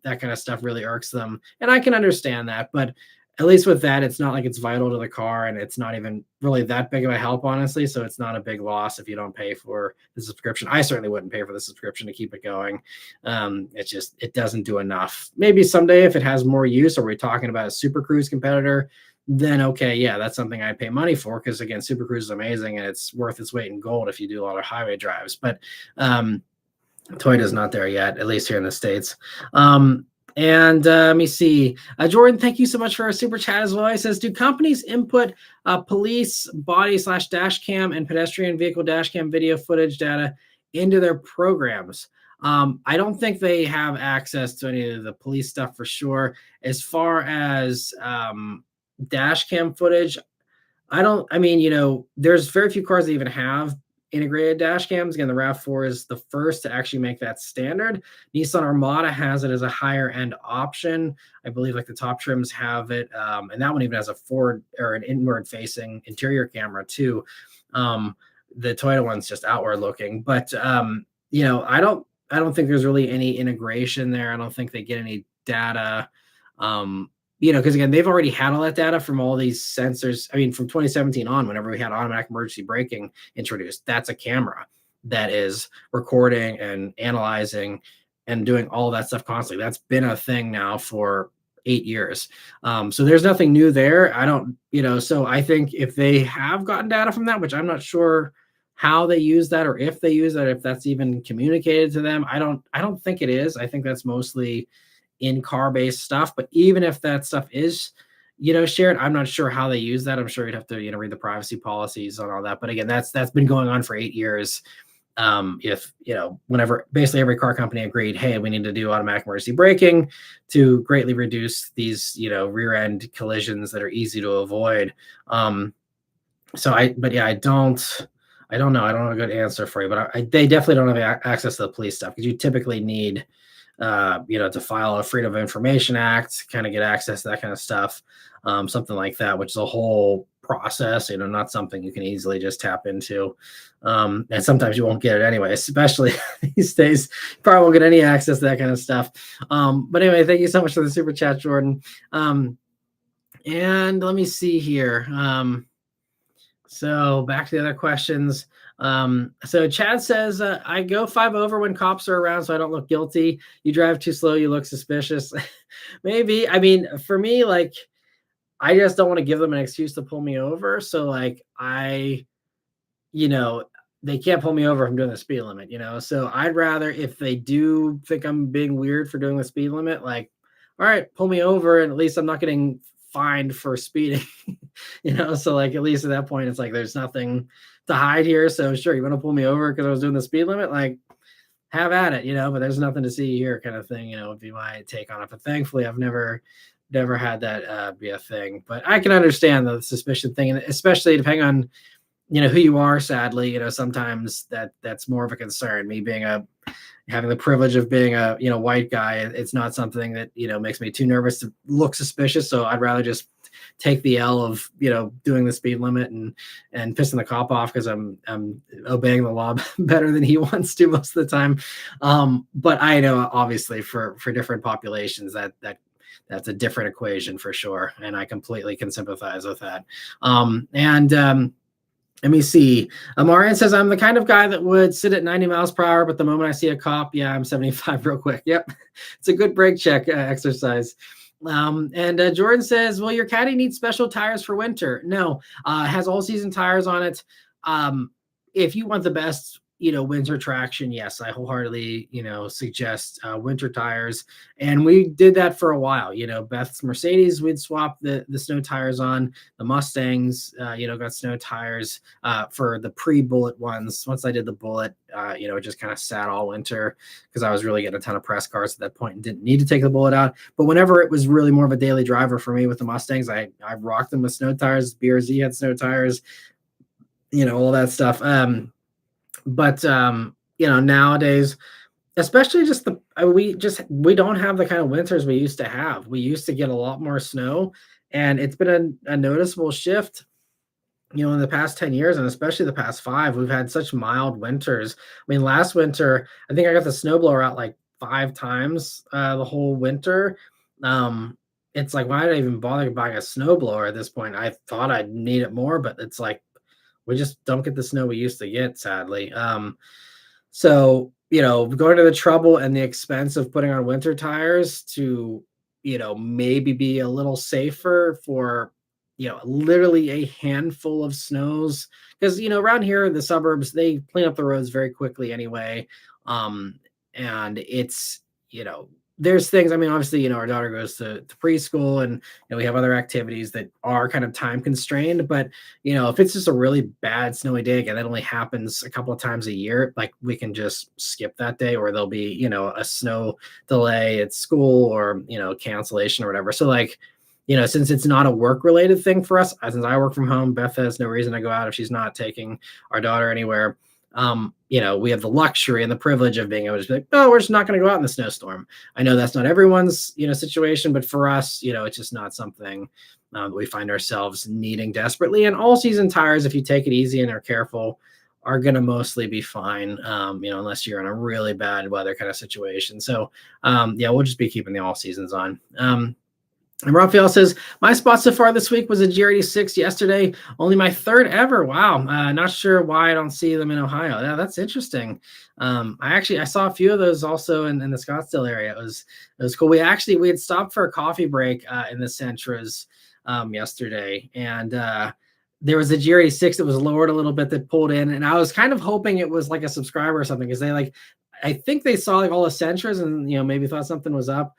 that kind of stuff really irks them. And I can understand that. But at least with that, it's not like it's vital to the car, and it's not even really that big of a help, honestly. So it's not a big loss if you don't pay for the subscription. I certainly wouldn't pay for the subscription to keep it going. It doesn't do enough. Maybe someday if it has more use, or we're talking about a Super Cruise competitor, then okay, yeah, that's something I'd pay money for, because again, Super Cruise is amazing and it's worth its weight in gold if you do a lot of highway drives. But Toyota's not there yet, at least here in the States. Let me see. Jordan, thank you so much for our super chat as well. He says, do companies input police body/dash cam and pedestrian vehicle dash cam video footage data into their programs? I don't think they have access to any of the police stuff for sure. As far as dash cam footage, there's very few cars that even have integrated dash cams. Again, the RAV4 is the first to actually make that standard. Nissan Armada has it as a higher end option. I believe the top trims have it. And that one even has a forward or an inward facing interior camera too. The Toyota one's just outward looking, but I don't think there's really any integration there. I don't think they get any data. Because again, they've already had all that data from all these sensors. From 2017 on, whenever we had automatic emergency braking introduced, that's a camera that is recording and analyzing and doing all that stuff constantly. That's been a thing now for 8 years. So there's nothing new there. So I think if they have gotten data from that, which I'm not sure how they use that, or if they use that, if that's even communicated to them, I don't think it is. I think that's mostly in car-based stuff. But even if that stuff is, shared. I'm not sure how they use that. I'm sure you'd have to, read the privacy policies on all that. But again, that's been going on for 8 years. If whenever basically every car company agreed, hey, we need to do automatic emergency braking to greatly reduce these rear end collisions that are easy to avoid. But yeah, I don't know. I don't have a good answer for you, but they definitely don't have access to the police stuff, because you typically need to file a Freedom of Information Act, kind of get access to that kind of stuff, something like that, which is a whole process, not something you can easily just tap into. And sometimes you won't get it anyway, especially these days. You probably won't get any access to that kind of stuff. But anyway, thank you so much for the super chat, Jordan. And let me see here. So back to the other questions. So Chad says, I go 5 over when cops are around so I don't look guilty. You drive too slow, you look suspicious. Maybe. I mean, for me, like, I just don't want to give them an excuse to pull me over. So like they can't pull me over if I'm doing the speed limit, So I'd rather, if they do think I'm being weird for doing the speed limit, like, all right, pull me over, and at least I'm not getting fined for speeding. So like, at least at that point, it's like there's nothing to hide here. So sure, you want to pull me over because I was doing the speed limit, like, have at it, but there's nothing to see here, kind of thing, would be my take on it. But thankfully, I've never had that be a thing. But I can understand the suspicion thing, and especially depending on who you are. Sadly, sometimes that's more of a concern. Me having the privilege of being a white guy, it's not something that makes me too nervous to look suspicious. So I'd rather just take the L of doing the speed limit and pissing the cop off, because I'm obeying the law better than he wants to most of the time. But I know, obviously, for different populations, that's a different equation for sure, and I completely can sympathize with that. Let me see. Maran says, I'm the kind of guy that would sit at 90 miles per hour, but the moment I see a cop, yeah, I'm 75 real quick. Yep. It's a good brake check exercise. And Jordan says, well, your caddy needs special tires for winter. No, it has all season tires on it. If you want the best, winter traction, yes, I wholeheartely, suggest winter tires. And we did that for a while. Beth's Mercedes, we'd swap the snow tires on. The Mustangs, got snow tires for the pre-Bullet ones. Once I did the Bullet, it just kind of sat all winter, because I was really getting a ton of press cars at that point and didn't need to take the Bullet out. But whenever it was really more of a daily driver for me with the Mustangs, I rocked them with snow tires. BRZ had snow tires, all that stuff. But nowadays, especially just we don't have the kind of winters we used to have. We used to get a lot more snow, and it's been a noticeable shift, in the past 10 years, and especially the past 5. We've had such mild winters. I mean, last winter, I think I got the snowblower out like 5 times the whole winter. It's like, why did I even bother buying a snowblower at this point? I thought I'd need it more, but it's like, we just don't get the snow we used to get, sadly. So, going to the trouble and the expense of putting on winter tires to, maybe be a little safer for, literally a handful of snows. Because, around here in the suburbs, they clean up the roads very quickly anyway. And it's, there's things, I mean, obviously, our daughter goes to preschool, and we have other activities that are kind of time constrained. But if it's just a really bad snowy day, again, that only happens a couple of times a year, like, we can just skip that day, or there'll be a snow delay at school, or cancellation or whatever. So, like, since it's not a work related thing for us, since I work from home, Beth has no reason to go out if she's not taking our daughter anywhere. We have the luxury and the privilege of being able to be like, oh, we're just not going to go out in the snowstorm. I know that's not everyone's, situation, but for us, it's just not something that we find ourselves needing desperately. And all season tires, if you take it easy and are careful, are going to mostly be fine, unless you're in a really bad weather kind of situation. So, we'll just be keeping the all seasons on. And Raphael says, my spot so far this week was a GR86 yesterday, only my 3rd ever. Wow. Not sure why I don't see them in Ohio. Yeah, that's interesting. I saw a few of those also in the Scottsdale area. It was cool. We had stopped for a coffee break in the Centras yesterday, and there was a GR86 that was lowered a little bit that pulled in, and I was kind of hoping it was like a subscriber or something, because I think they saw like all the Centras and maybe thought something was up.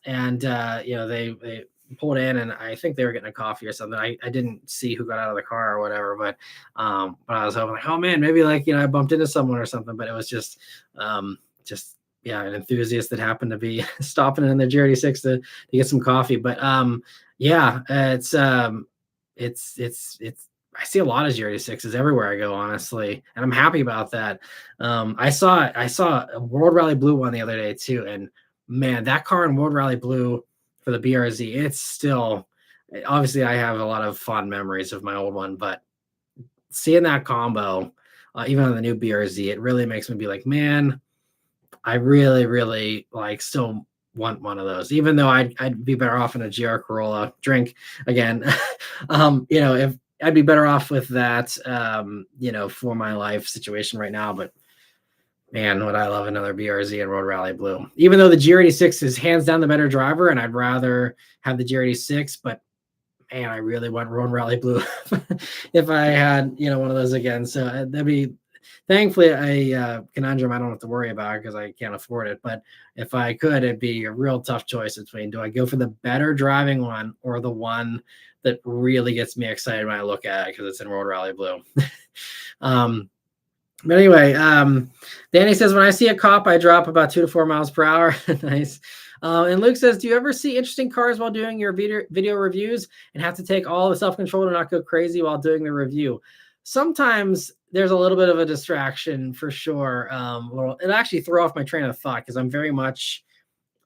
And they pulled in, and I think they were getting a coffee or something. I didn't see who got out of the car or whatever, but I was hoping like, oh man, maybe like, I bumped into someone or something, but it was just yeah, an enthusiast that happened to be stopping in the GRD6 to get some coffee. But yeah, it's I see a lot of GRD6s everywhere I go, honestly, and I'm happy about that. I saw a World Rally Blue one the other day too, and man, that car in World Rally Blue for the BRZ, it's still, obviously I have a lot of fond memories of my old one, but seeing that combo, even on the new BRZ, it really makes me be like, man, I really, really like still want one of those, even though I'd be better off in a GR Corolla drink again. If I'd be better off with that, for my life situation right now. But man, would I love another BRZ and Road Rally Blue, even though the GR86 is hands down the better driver, and I'd rather have the GR86, but man, I really want Road Rally Blue if I had, one of those again. So that'd be, thankfully, a conundrum I don't have to worry about because I can't afford it. But if I could, it'd be a real tough choice between, do I go for the better driving one or the one that really gets me excited when I look at it because it's in Road Rally Blue. But anyway, Danny says, when I see a cop, I drop about 2 to 4 miles per hour. Nice. And Luke says, do you ever see interesting cars while doing your video reviews and have to take all the self-control to not go crazy while doing the review? Sometimes there's a little bit of a distraction for sure. It'll actually throw off my train of thought because I'm very much,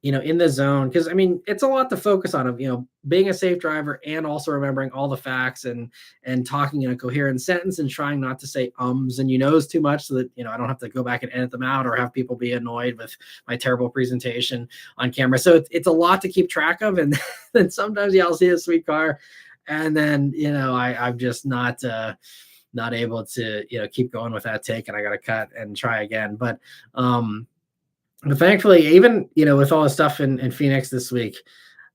in the zone. Because I mean, it's a lot to focus on of, being a safe driver and also remembering all the facts and talking in a coherent sentence and trying not to say ums and knows too much so that, I don't have to go back and edit them out or have people be annoyed with my terrible presentation on camera. So it's a lot to keep track of. And then sometimes, I'll see a sweet car and then, I'm just not able to, keep going with that take, and I got to cut and try again. But thankfully, even, with all the stuff in Phoenix this week,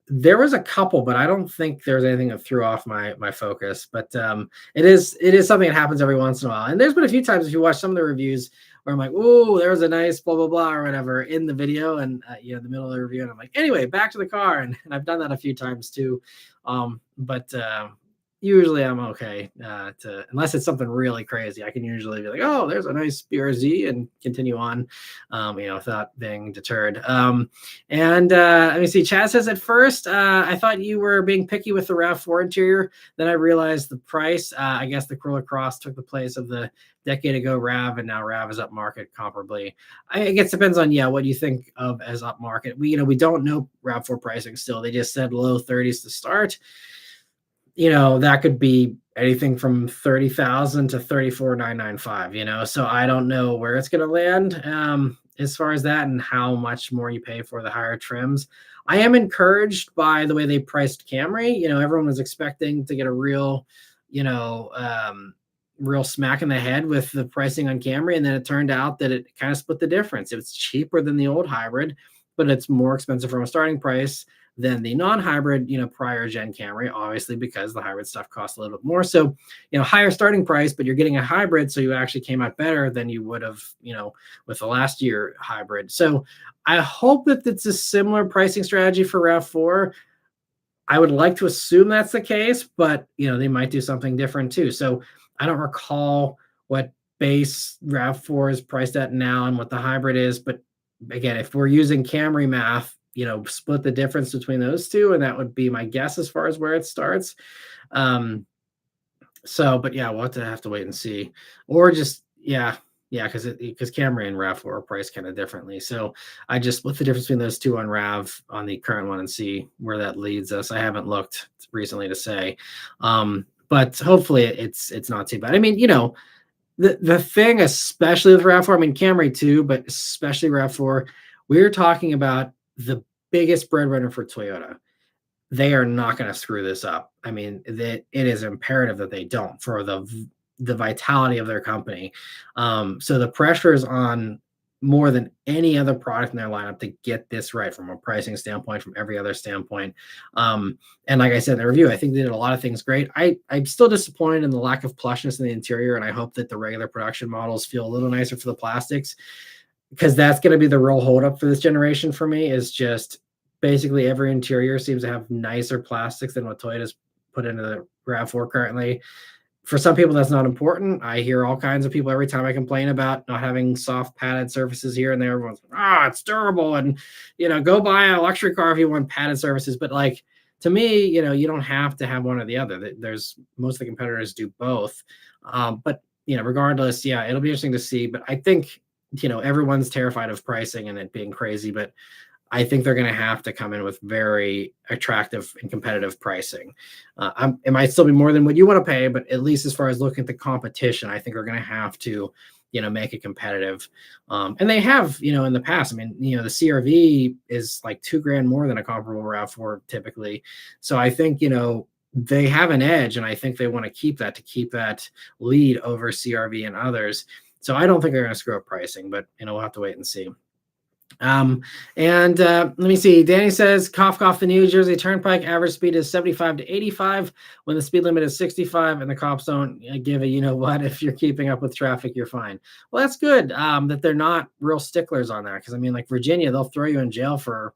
there was a couple, but I don't think there's anything that threw off my focus. But it is something that happens every once in a while. And there's been a few times, if you watch some of the reviews, where I'm like, oh, there's a nice blah, blah, blah, or whatever in the video and, the middle of the review. And I'm like, anyway, back to the car. And I've done that a few times too. But usually I'm okay unless it's something really crazy. I can usually be like, oh, there's a nice BRZ and continue on, without being deterred. Let me see. Chad says, at first, I thought you were being picky with the RAV4 interior. Then I realized the price. I guess the Corolla Cross took the place of the decade ago RAV, and now RAV is up market comparably. I guess it depends on what you think of as up market. We don't know RAV4 pricing still. They just said low 30s to start. That could be anything from 30,000 to 34,995, so I don't know where it's going to land as far as that and how much more you pay for the higher trims. I am encouraged by the way they priced Camry. Everyone was expecting to get a real smack in the head with the pricing on Camry, and then it turned out that it kind of split the difference. It was cheaper than the old hybrid, but it's more expensive from a starting price than the non-hybrid, prior gen Camry, obviously, because the hybrid stuff costs a little bit more. So, higher starting price, but you're getting a hybrid. So you actually came out better than you would have, with the last year hybrid. So I hope that it's a similar pricing strategy for RAV4. I would like to assume that's the case, but, they might do something different too. So I don't recall what base RAV4 is priced at now and what the hybrid is. But again, if we're using Camry math, split the difference between those two, and that would be my guess as far as where it starts. But yeah, we'll have to wait and see, or just because Camry and RAV4 are priced kind of differently. So I just split the difference between those two on RAV on the current one and see where that leads us. I haven't looked recently to say, but hopefully it's not too bad. I mean, the thing, especially with RAV4, I mean Camry too, but especially RAV4, we're talking about the biggest breadwinner for Toyota. They are not going to screw this up. I mean, it is imperative that they don't, for the vitality of their company. So the pressure is on more than any other product in their lineup to get this right from a pricing standpoint, from every other standpoint. And like I said in the review, I think they did a lot of things great. I'm still disappointed in the lack of plushness in the interior, and I hope that the regular production models feel a little nicer for the plastics, because that's going to be the real holdup for this generation for me, is just basically every interior seems to have nicer plastics than what Toyota's put into the RAV4 currently. For some people, that's not important. I hear all kinds of people every time I complain about not having soft padded surfaces here and there. Everyone's it's durable, and go buy a luxury car if you want padded surfaces. But like, to me, you don't have to have one or the other. There's most of the competitors do both. But regardless, yeah, it'll be interesting to see. But I think everyone's terrified of pricing and it being crazy, but I think they're going to have to come in with very attractive and competitive pricing. It might still be more than what you want to pay, but at least as far as looking at the competition, I think they're going to have to, make it competitive. And they have, in the past. I mean, the CRV is like $2,000 more than a comparable RAV4 typically. So I think, they have an edge, and I think they want to keep that lead over CRV and others. So I don't think they're going to screw up pricing, but we'll have to wait and see. Let me see. Danny says, cough, the New Jersey Turnpike average speed is 75 to 85 when the speed limit is 65, and the cops don't give a what. If you're keeping up with traffic, you're fine. Well, that's good that they're not real sticklers on that, because I mean, like Virginia, they'll throw you in jail for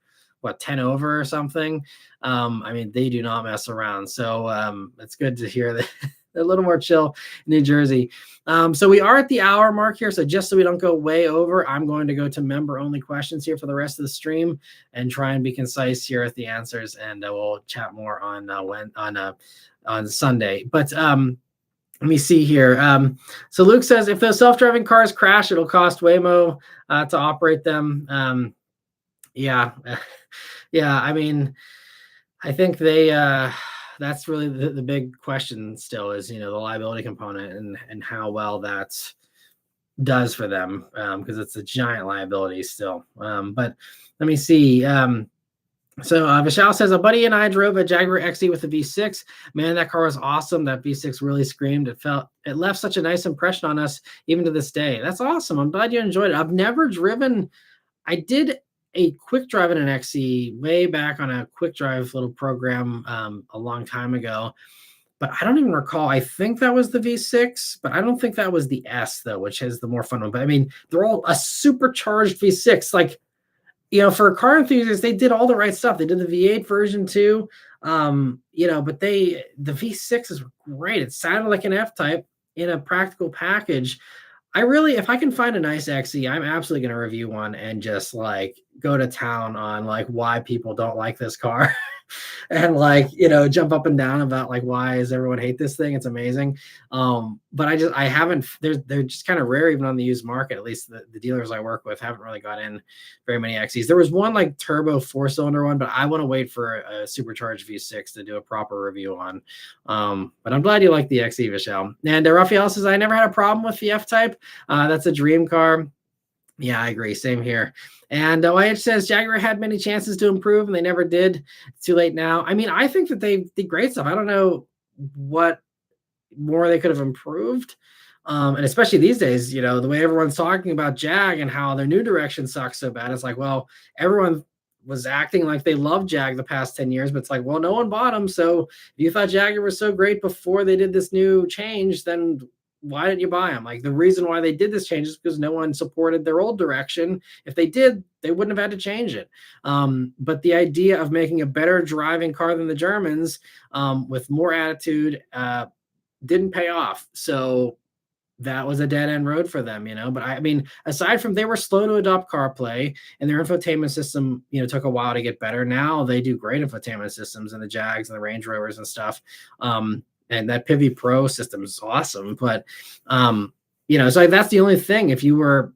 10 over or something. I mean, they do not mess around. So it's good to hear that they're a little more chill in New Jersey. So we are at the hour mark here. So just so we don't go way over, I'm going to go to member only questions here for the rest of the stream and try and be concise here at the answers. And we'll chat more on Sunday. But let me see here. So Luke says, if those self-driving cars crash, it'll cost Waymo to operate them. Yeah. I mean, I think they that's really the big question still is, the liability component and how well that does for them, because it's a giant liability still. But let me see. So Vishal says, a buddy and I drove a Jaguar XE with a V6. Man, that car was awesome. That V6 really screamed. It left such a nice impression on us, even to this day. That's awesome. I'm glad you enjoyed it. I've never driven. I did a quick drive in an XE way back on a quick drive little program a long time ago, but I don't even recall. I think that was the V6, but I don't think that was the S though, which is the more fun one. But I mean, they're all a supercharged V6. Like, for car enthusiasts, they did all the right stuff. They did the V8 version too, but the V6 is great. It sounded like an F-Type in a practical package. If I can find a nice XE, I'm absolutely going to review one and just like go to town on like why people don't like this car and like, jump up and down about like, why does everyone hate this thing? It's amazing. But I haven't, they're just kind of rare even on the used market. At least the dealers I work with haven't really got in very many XEs. There was one like turbo 4-cylinder one, but I want to wait for a supercharged V6 to do a proper review on. But I'm glad you like the XE, Vishal. And Raphael says, I never had a problem with the F-Type. That's a dream car. Yeah, I agree. Same here. And YH says Jaguar had many chances to improve and they never did. It's too late now. I mean, I think that they did great stuff. I don't know what more they could have improved. And especially these days, the way everyone's talking about Jag and how their new direction sucks so bad. It's like, well, everyone was acting like they loved Jag the past 10 years, but it's like, well, no one bought them. So if you thought Jaguar was so great before they did this new change, then why didn't you buy them? Like, the reason why they did this change is because no one supported their old direction. If they did, they wouldn't have had to change it. But the idea of making a better driving car than the Germans with more attitude didn't pay off. So that was a dead end road for them, But I mean, aside from they were slow to adopt CarPlay and their infotainment system, took a while to get better. Now they do great infotainment systems in the Jags and the Range Rovers and stuff. And that Pivi Pro system is awesome. But, so that's the only thing. If you were,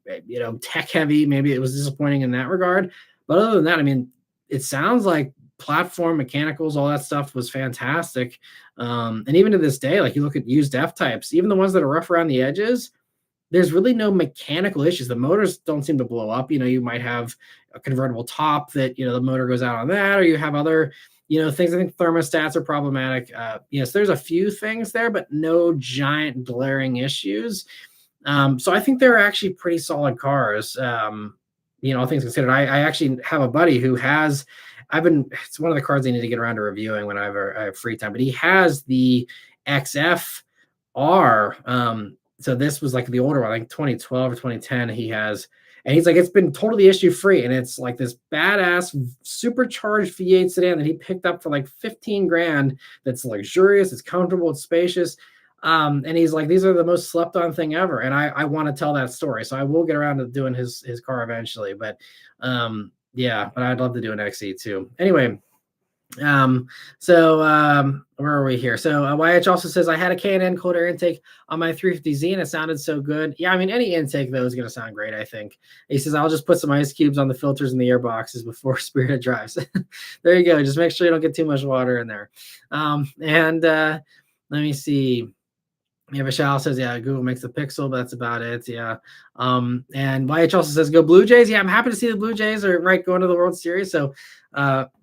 tech heavy, maybe it was disappointing in that regard. But other than that, I mean, it sounds like platform mechanicals, all that stuff was fantastic. And even to this day, like you look at used F-Types, even the ones that are rough around the edges, there's really no mechanical issues. The motors don't seem to blow up. You might have a convertible top that, the motor goes out on that, or you have other things. I think thermostats are problematic. So there's a few things there, but no giant glaring issues. So I think they're actually pretty solid cars. All things considered. I actually have a buddy who has, it's one of the cars I need to get around to reviewing whenever I have free time, but he has the XF-R. So this was like the older one, like 2012 or 2010. He has, And he's like, it's been totally issue free. And it's like this badass supercharged V8 sedan that he picked up for like 15 grand. That's luxurious, it's comfortable, it's spacious. And he's like, these are the most slept on thing ever. And I want to tell that story. So I will get around to doing his car eventually. But yeah, but I'd love to do an XE too. Anyway, where are we here? So YH also says, I had a K&N cold air intake on my 350Z and it sounded so good. Yeah, I mean, any intake though is going to sound great, I think. He says, I'll just put some ice cubes on the filters and the air boxes before Spirit drives. There you go. Just make sure you don't get too much water in there. Let me see. Yeah, Michelle says, yeah, Google makes the Pixel, but that's about it. Yeah. And YH also says, go Blue Jays. Yeah, I'm happy to see the Blue Jays are going to the World Series. So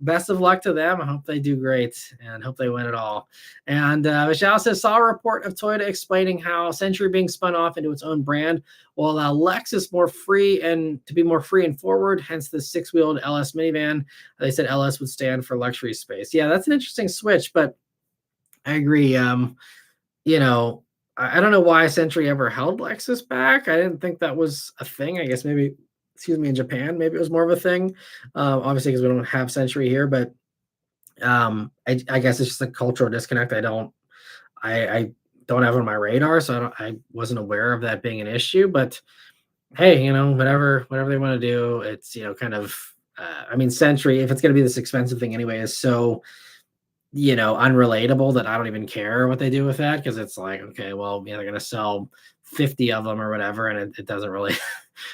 best of luck to them. I hope they do great and hope they win it all. And Michelle says, saw a report of Toyota explaining how Century being spun off into its own brand will allow Lexus to be more free and forward, hence the 6-wheeled LS minivan. They said LS would stand for luxury space. Yeah, that's an interesting switch, but I agree. I don't know why Century ever held Lexus back. I didn't think that was a thing. I guess maybe, in Japan, maybe it was more of a thing. Obviously, because we don't have Century here, but I guess it's just a cultural disconnect. I don't have on my radar, so I wasn't aware of that being an issue. But hey, whatever they want to do, it's kind of. I mean, Century, if it's going to be this expensive thing anyway, is so unrelatable that I don't even care what they do with that, because it's like, okay, well, they're going to sell 50 of them or whatever, and it doesn't really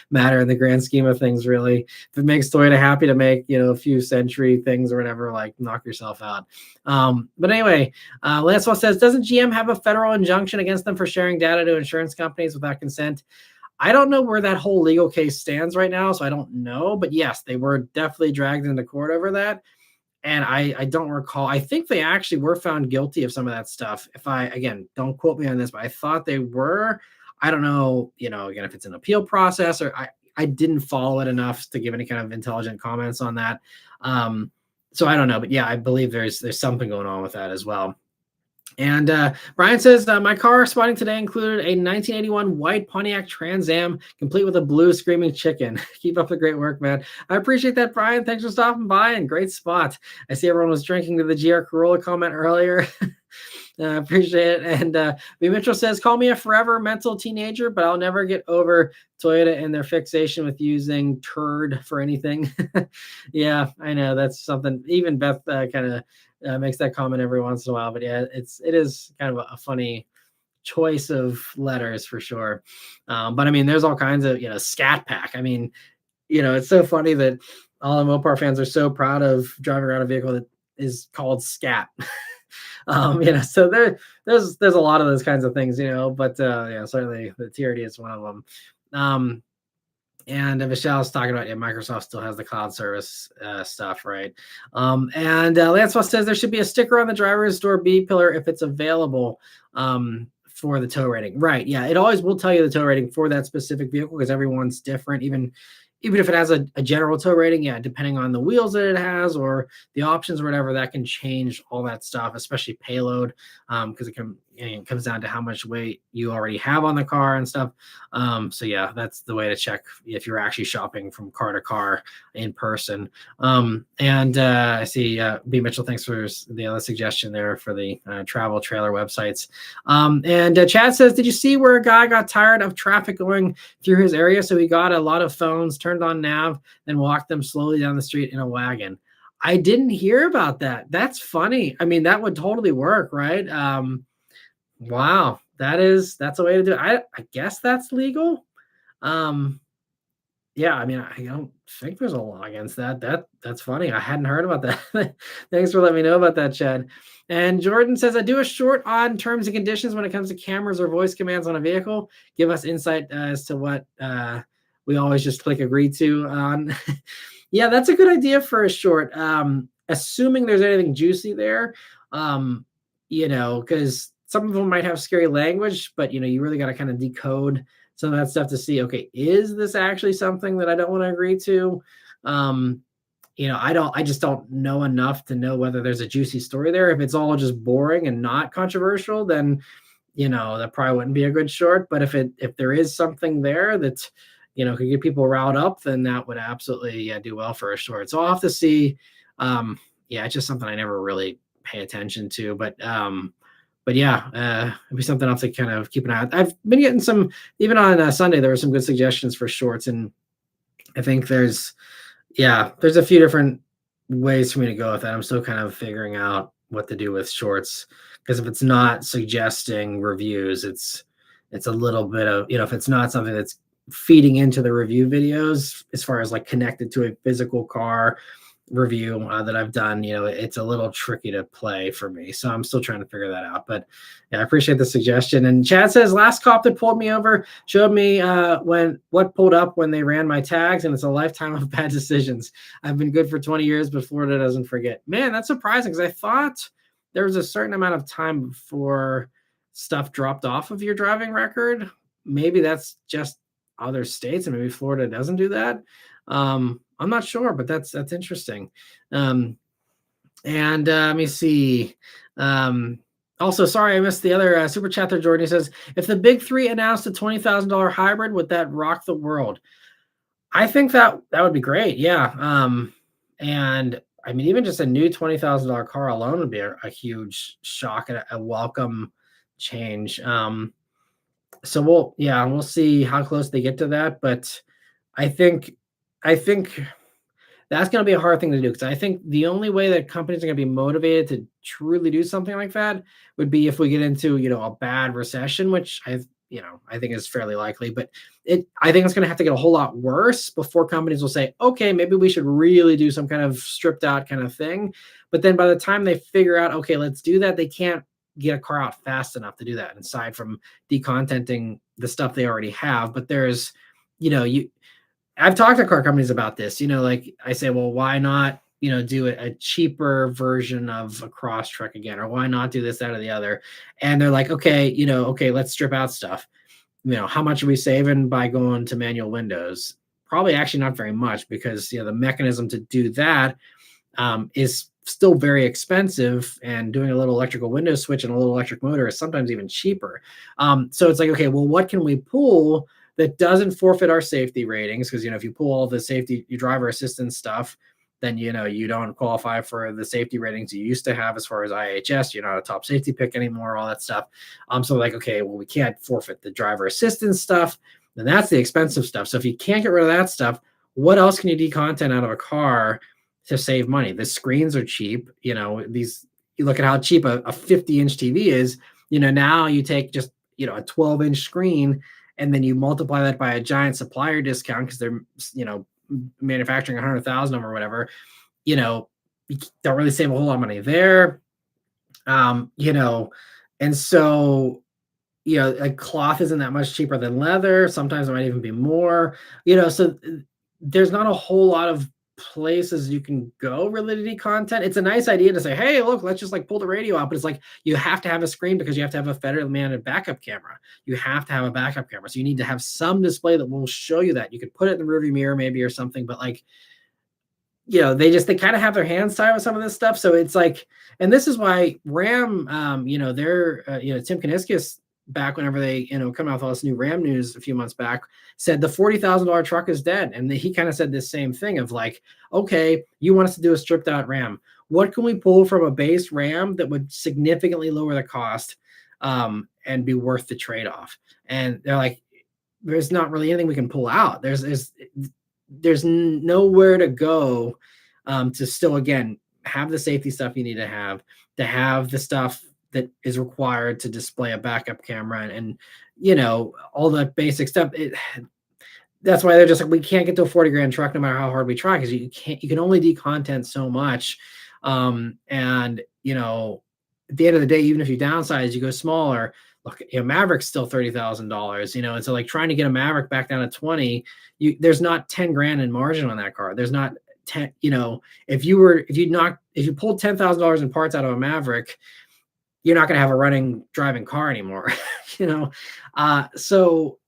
matter in the grand scheme of things, really. If it makes Toyota happy to make a few Century things or whatever, like, knock yourself out. But anyway, Lancelot says, doesn't GM have a federal injunction against them for sharing data to insurance companies without consent? I don't know where that whole legal case stands right now, so I don't know, but yes, they were definitely dragged into court over that. And I don't recall. I think they actually were found guilty of some of that stuff. Again, don't quote me on this, but I thought they were. I don't know, again, if it's an appeal process, or I didn't follow it enough to give any kind of intelligent comments on that. So I don't know, but yeah, I believe there's something going on with that as well. And Brian says, my car spotting today included a 1981 white Pontiac Trans Am, complete with a blue screaming chicken. Keep up the great work, man. I appreciate that, Brian. Thanks for stopping by, and great spot. I see everyone was drinking to the GR Corolla comment earlier. Appreciate it. And B. Mitchell says, call me a forever mental teenager, but I'll never get over Toyota and their fixation with using turd for anything. Yeah, I know that's something. Even Beth kind of makes that comment every once in a while, but yeah, it is kind of a funny choice of letters for sure. But I mean, there's all kinds of Scat Pack. I mean, it's so funny that all the Mopar fans are so proud of driving around a vehicle that is called Scat. So there's a lot of those kinds of things, but yeah, certainly the TRD is one of them. And Michelle's talking about, Microsoft still has the cloud service stuff, right? And Lancelot says there should be a sticker on the driver's door B pillar if it's available for the tow rating. Right, yeah, it always will tell you the tow rating for that specific vehicle, because everyone's different, even if it has a general tow rating, yeah, depending on the wheels that it has or the options or whatever, that can change all that stuff, especially payload, because it comes down to how much weight you already have on the car and stuff. So yeah, that's the way to check if you're actually shopping from car to car in person. I see B. Mitchell, thanks for the other suggestion there for the travel trailer websites. Chad says, did you see where a guy got tired of traffic going through his area, so he got a lot of phones, turned on nav, then walked them slowly down the street in a wagon? I didn't hear about that. That's funny. I mean, that would totally work, right? Wow, that's a way to do it. I guess that's legal. Yeah, I mean, I don't think there's a law against that. That's funny. I hadn't heard about that. Thanks for letting me know about that, Chad. And Jordan says, I do a short on terms and conditions when it comes to cameras or voice commands on a vehicle. Give us insight as to what we always just click agree to on. Yeah, that's a good idea for a short. Assuming there's anything juicy there, because some of them might have scary language, but you really got to kind of decode some of that stuff to see, okay, is this actually something that I don't want to agree to? I just don't know enough to know whether there's a juicy story there. If it's all just boring and not controversial, then that probably wouldn't be a good short. But if there is something there that's could get people riled up, then that would absolutely do well for a short. So I'll have to see. Yeah, it's just something I never really pay attention to, but yeah, it'd be something I'll have to kind of keep an eye on. I've been getting some, even on Sunday, there were some good suggestions for shorts, and I think there's a few different ways for me to go with that. I'm still kind of figuring out what to do with shorts, because if it's not suggesting reviews, it's a little bit of, if it's not something that's feeding into the review videos as far as like connected to a physical car review that I've done, it's a little tricky to play for me. So I'm still trying to figure that out. But yeah, I appreciate the suggestion. And Chad says, last cop that pulled me over showed me what pulled up when they ran my tags, and it's a lifetime of bad decisions. I've been good for 20 years, but Florida doesn't forget. Man, that's surprising, because I thought there was a certain amount of time before stuff dropped off of your driving record. Maybe that's just other states, and maybe Florida doesn't do that. I'm not sure, but that's interesting. And let me see. Also, sorry, I missed the other super chat there. Jordan, he says, if the big three announced a $20,000 hybrid, would that rock the world? I think that would be great. Yeah. And I mean, even just a new $20,000 car alone would be a huge shock and a welcome change. So we'll see how close they get to that. But I think that's going to be a hard thing to do, because I think the only way that companies are going to be motivated to truly do something like that would be if we get into, a bad recession, which I think is fairly likely. But I think it's going to have to get a whole lot worse before companies will say, okay, maybe we should really do some kind of stripped out kind of thing. But then by the time they figure out, okay, let's do that, they can't get a car out fast enough to do that, aside from decontenting the stuff they already have. But there's, I've talked to car companies about this, like I say, well, why not, do a cheaper version of a Crosstrek again, or why not do this, that, or the other? And they're like, okay, let's strip out stuff. How much are we saving by going to manual windows? Probably actually not very much, because, the mechanism to do that is still very expensive, and doing a little electrical window switch and a little electric motor is sometimes even cheaper. So it's like, okay, well, what can we pull that doesn't forfeit our safety ratings? Because, if you pull all the safety, your driver assistance stuff, then, you don't qualify for the safety ratings you used to have as far as IHS. You're not a top safety pick anymore, all that stuff. So like, okay, well, we can't forfeit the driver assistance stuff. Then that's the expensive stuff. So if you can't get rid of that stuff, what else can you decontent out of a car to save money? The screens are cheap. You look at how cheap a 50-inch TV is. Now you take just, a 12-inch screen, and then you multiply that by a giant supplier discount, because they're, manufacturing 100,000 of them or whatever. You don't really save a whole lot of money there. And so, like, cloth isn't that much cheaper than leather. Sometimes it might even be more. So there's not a whole lot of places you can go really to content. It's a nice idea to say, hey, look, let's just like pull the radio out, but it's like, you have to have a screen, because you have to have a federally mandated backup camera. You have to have a backup camera, so you need to have some display that will show you that. You could put it in the rearview mirror maybe, or something, but like, they kind of have their hands tied with some of this stuff. So it's like, and this is why Ram, they're Tim Kaniskis, back whenever they, come out with all this new Ram news a few months back, said the $40,000 truck is dead. And he kind of said this same thing of like, okay, you want us to do a stripped out Ram. What can we pull from a base Ram that would significantly lower the cost and be worth the trade-off? And they're like, there's not really anything we can pull out. There's nowhere to go to still, again, have the safety stuff you need to have the stuff that is required to display a backup camera, and all that basic stuff. That's why they're just like, we can't get to a 40 grand truck no matter how hard we try, because you can only decontent so much. And at the end of the day, even if you downsize, you go smaller. Look, Maverick's still $30,000. And so like trying to get a Maverick back down to 20, there's not 10 grand in margin on that car. There's not 10. If you pulled $10,000 in parts out of a Maverick, you're not going to have a running driving car anymore. So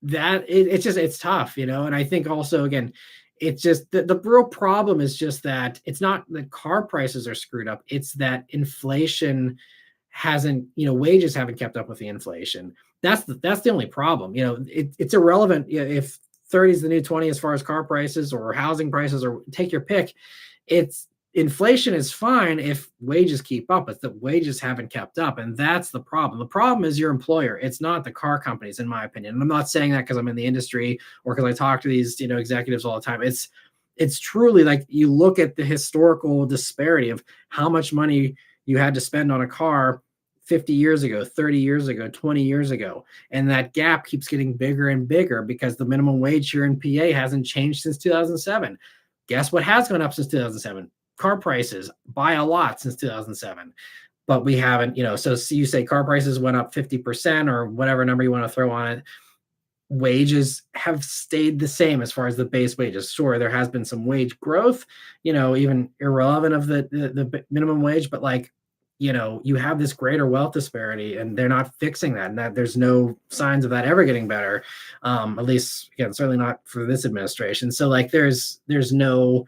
that it's tough, and I think also, again, it's just the real problem is just that it's not that car prices are screwed up. It's that inflation hasn't, wages haven't kept up with the inflation. That's the only problem. It's irrelevant if 30 is the new 20 as far as car prices or housing prices, or take your pick. It's inflation is fine if wages keep up, but the wages haven't kept up. And that's the problem. The problem is your employer. It's not the car companies, in my opinion. And I'm not saying that because I'm in the industry or because I talk to these, executives all the time. It's truly like you look at the historical disparity of how much money you had to spend on a car 50 years ago, 30 years ago, 20 years ago. And that gap keeps getting bigger and bigger because the minimum wage here in PA hasn't changed since 2007. Guess what has gone up since 2007? Car prices by a lot since 2007. But we haven't, so you say car prices went up 50% or whatever number you want to throw on it. Wages have stayed the same as far as the base wages. Sure, there has been some wage growth, even irrelevant of the minimum wage, but like, you have this greater wealth disparity and they're not fixing that. And that there's no signs of that ever getting better. At least, again, certainly not for this administration. So like, there's no,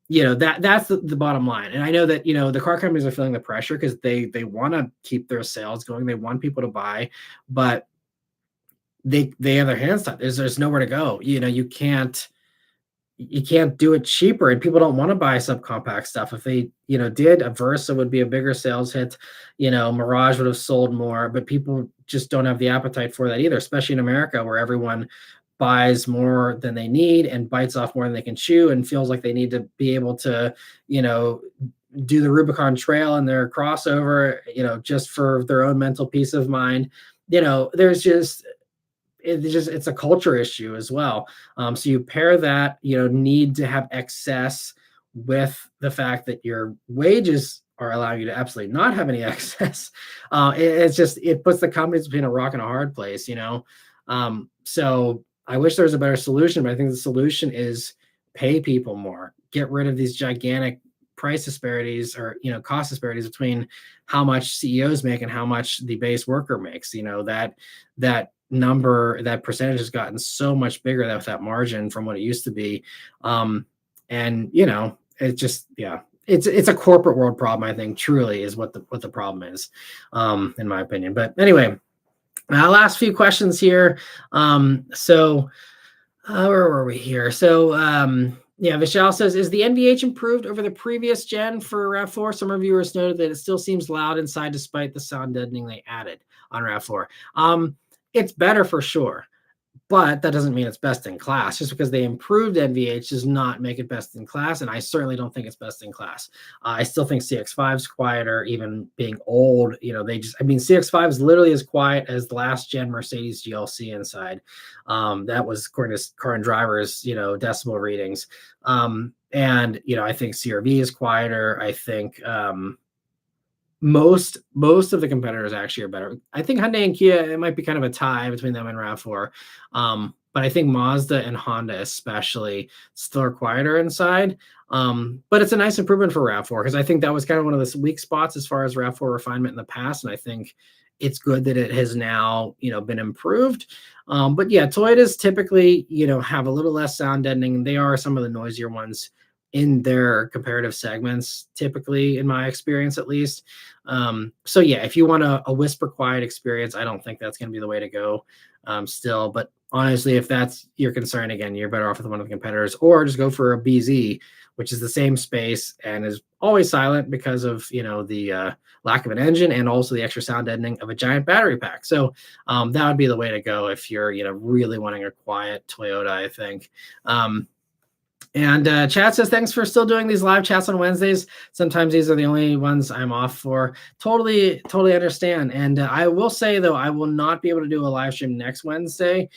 that's the bottom line. And I know that, the car companies are feeling the pressure because they want to keep their sales going. They want people to buy, but they have their hands tied. There's nowhere to go. You can't do it cheaper, and people don't want to buy subcompact stuff. If they, did, a Versa would be a bigger sales hit. Mirage would have sold more, but people just don't have the appetite for that either, especially in America where everyone buys more than they need and bites off more than they can chew and feels like they need to be able to, do the Rubicon Trail in their crossover, just for their own mental peace of mind. It's a culture issue as well. So you pair that, need to have excess with the fact that your wages are allowing you to absolutely not have any excess. It puts the companies between a rock and a hard place, So I wish there was a better solution, but I think the solution is pay people more, get rid of these gigantic price disparities or, cost disparities between how much CEOs make and how much the base worker makes. That number, that percentage has gotten so much bigger with that margin from what it used to be. It just, it's a corporate world problem, I think, truly is what the problem is, in my opinion. But anyway, last few questions here. Where were we here? So, Vishal says, is the NVH improved over the previous gen for RAV4? Some reviewers noted that it still seems loud inside despite the sound deadening they added on RAV4. It's better for sure, but that doesn't mean it's best in class. Just because they improved NVH does not make it best in class, and I certainly don't think it's best in class. I still think CX-5 is quieter, even being old. CX-5 is literally as quiet as the last gen Mercedes GLC inside. That was according to Car and Driver's, decibel readings. I think CR-V is quieter. I think most of the competitors actually are better. I think Hyundai and Kia, it might be kind of a tie between them and RAV4. But I think Mazda and Honda especially still are quieter inside. But it's a nice improvement for RAV4 because I think that was kind of one of the weak spots as far as RAV4 refinement in the past. And I think it's good that it has now, been improved. But yeah, Toyotas typically, have a little less sound deadening. They are some of the noisier ones in their comparative segments, typically, in my experience, at least. So yeah, if you want a whisper quiet experience, I don't think that's going to be the way to go still. But honestly, if that's your concern, again, you're better off with one of the competitors, or just go for a BZ, which is the same space and is always silent because of, the lack of an engine and also the extra sound deadening of a giant battery pack. So that would be the way to go if you're, really wanting a quiet Toyota, I think. And Chad says, thanks for still doing these live chats on Wednesdays. Sometimes these are the only ones I'm off for. Totally understand. And I will say, though, I will not be able to do a live stream next Wednesday.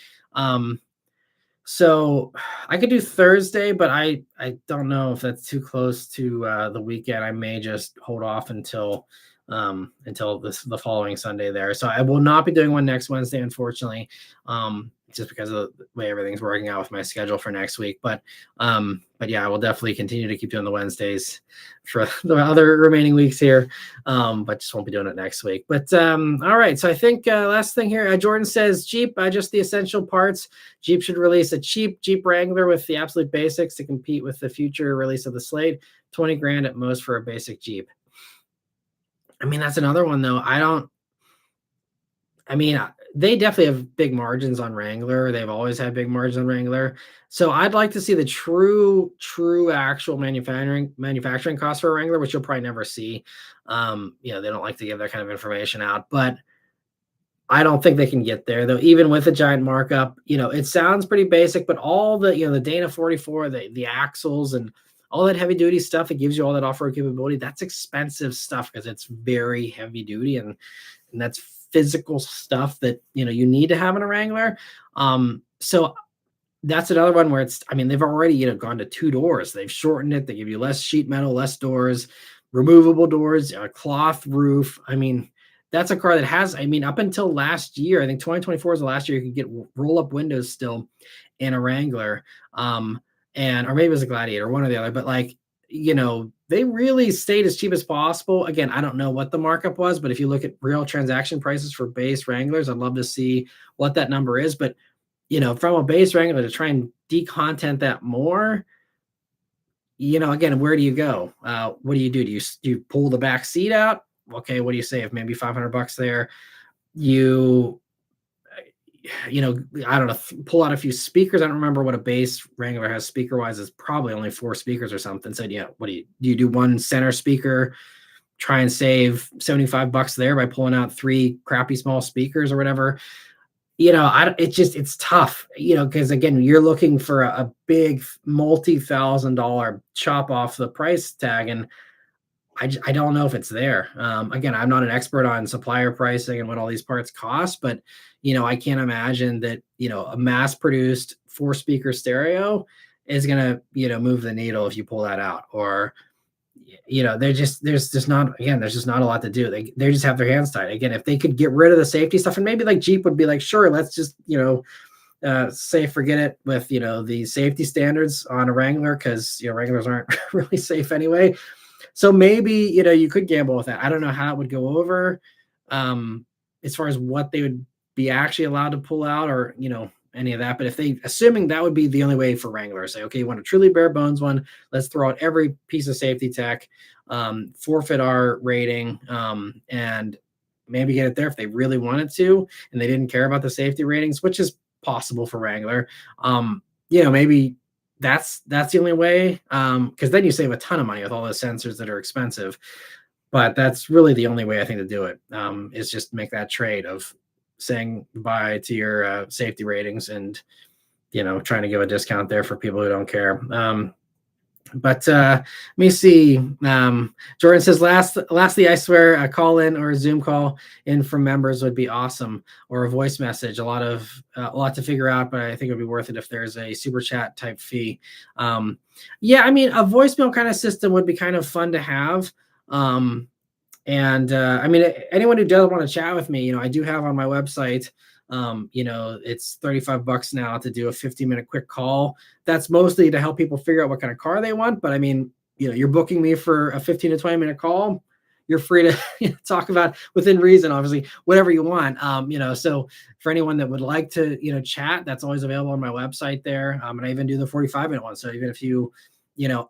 So I could do Thursday, but I don't know if that's too close to the weekend. I may just hold off until the following Sunday there. So I will not be doing one next Wednesday, unfortunately. Just because of the way everything's working out with my schedule for next week. But yeah, I will definitely continue to keep doing the Wednesdays for the other remaining weeks here. But just won't be doing it next week. But all right. So I think last thing here, Jordan says, Jeep, just the essential parts. Jeep should release a cheap Jeep Wrangler with the absolute basics to compete with the future release of the Slate. 20 grand at most for a basic Jeep. That's another one though. they definitely have big margins on Wrangler. They've always had big margins on Wrangler. So I'd like to see the true actual manufacturing cost for a Wrangler, which you'll probably never see. They don't like to give that kind of information out, but I don't think they can get there though. Even with a giant markup, it sounds pretty basic, but all the Dana 44, the axles and all that heavy duty stuff that gives you all that off-road capability, that's expensive stuff because it's very heavy duty and that's physical stuff that you need to have in a Wrangler. So that's another one where they've already gone to 2 doors. They've shortened it. They give you less sheet metal, less doors, removable doors, a cloth roof. That's a car that has, up until last year, I think 2024 is the last year you could get roll-up windows still in a Wrangler, or maybe it was a Gladiator, one or the other. But they really stayed as cheap as possible. Again, I don't know what the markup was, but if you look at real transaction prices for base Wranglers, I'd love to see what that number is. But from a base Wrangler to try and decontent that more, again, where do you go? What do? Do you pull the back seat out? Okay, what do you save? Maybe $500 there. I don't know, pull out a few speakers. I don't remember what a base Wrangler has speaker wise. Is probably only 4 speakers or something. So what do you do one center speaker, try and save $75 there by pulling out 3 crappy small speakers or whatever. It's tough, because again, you're looking for a big multi-$1,000 chop off the price tag. And I don't know if it's there. Again, I'm not an expert on supplier pricing and what all these parts cost, but I can't imagine that a mass-produced 4-speaker stereo is gonna move the needle if you pull that out. Or there's just not a lot to do. They just have their hands tied. Again, if they could get rid of the safety stuff, and maybe like Jeep would be like, sure, let's just say forget it with the safety standards on a Wrangler, because Wranglers aren't really safe anyway. So maybe, you could gamble with that. I don't know how it would go over as far as what they would be actually allowed to pull out or, any of that. But assuming that would be the only way for Wrangler, say, okay, you want a truly bare bones one, let's throw out every piece of safety tech, forfeit our rating, and maybe get it there if they really wanted to, and they didn't care about the safety ratings, which is possible for Wrangler. Maybe that's the only way, because then you save a ton of money with all those sensors that are expensive. But that's really the only way I think to do it, is just make that trade of saying bye to your safety ratings and trying to give a discount there for people who don't care. But let me see. Jordan says, lastly, I swear a call in or a Zoom call in from members would be awesome, or a voice message. A lot to figure out, but I think it would be worth it if there's a super chat type fee. A voicemail kind of system would be kind of fun to have. Anyone who does want to chat with me, I do have on my website, it's $35 now to do a 15-minute quick call. That's mostly to help people figure out what kind of car they want. But you're booking me for a 15 to 20-minute call. You're free to talk about, within reason, obviously, whatever you want. So for anyone that would like to, chat, that's always available on my website there. And I even do the 45-minute one. So even if you,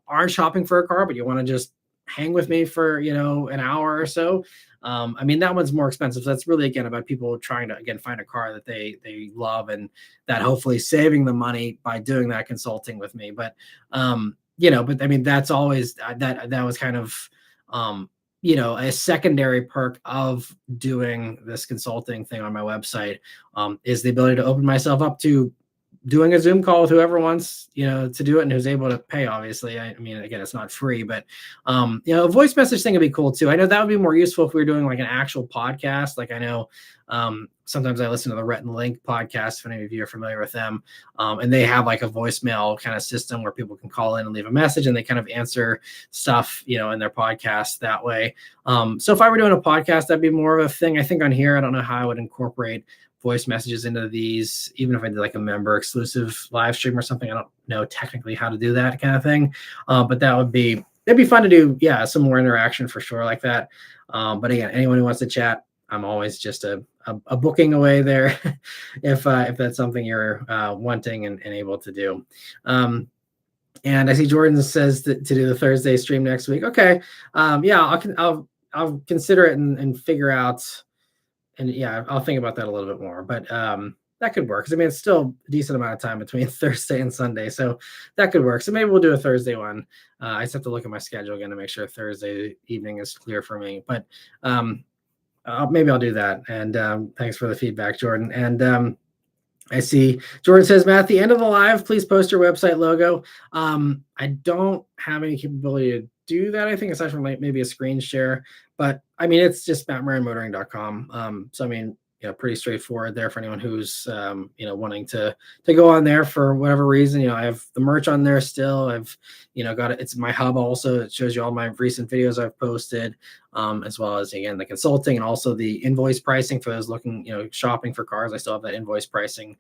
aren't shopping for a car, but you want to just hang with me for, an hour or so. That one's more expensive. So that's really, again, about people trying to, again, find a car that they love, and that hopefully saving the money by doing that consulting with me. But, that's always, that was kind of, a secondary perk of doing this consulting thing on my website, is the ability to open myself up to doing a Zoom call with whoever wants, to do it and who's able to pay, obviously. Again, it's not free, but, a voice message thing would be cool too. I know that would be more useful if we were doing like an actual podcast. Like I know, sometimes I listen to the Rhett and Link podcast, if any of you are familiar with them. And they have like a voicemail kind of system where people can call in and leave a message, and they kind of answer stuff, in their podcast that way. So if I were doing a podcast, that'd be more of a thing. I think on here, I don't know how I would incorporate voice messages into these, even if I did like a member exclusive live stream or something. I don't know technically how to do that kind of thing. But it'd be fun to do. Yeah. Some more interaction for sure like that. But again, anyone who wants to chat, I'm always just a booking away there if that's something you're wanting and able to do. And I see Jordan says to do the Thursday stream next week. Okay. I'll consider it and figure out and yeah, I'll think about that a little bit more. But that could work. 'Cause I mean, it's still a decent amount of time between Thursday and Sunday, so that could work. So maybe we'll do a Thursday one. I just have to look at my schedule again to make sure Thursday evening is clear for me. But maybe I'll do that. And thanks for the feedback, Jordan. And I see Jordan says, Matt, at the end of the live, please post your website logo. I don't have any capability to do that, I think, aside from like maybe a screen share. But I mean, it's just mattmaranmotoring.com. So I mean, pretty straightforward there for anyone who's wanting to go on there for whatever reason. I have the merch on there still. I've got it. It's my hub also. It shows you all my recent videos I've posted, as well as again the consulting and also the invoice pricing for those looking shopping for cars. I still have that invoice pricing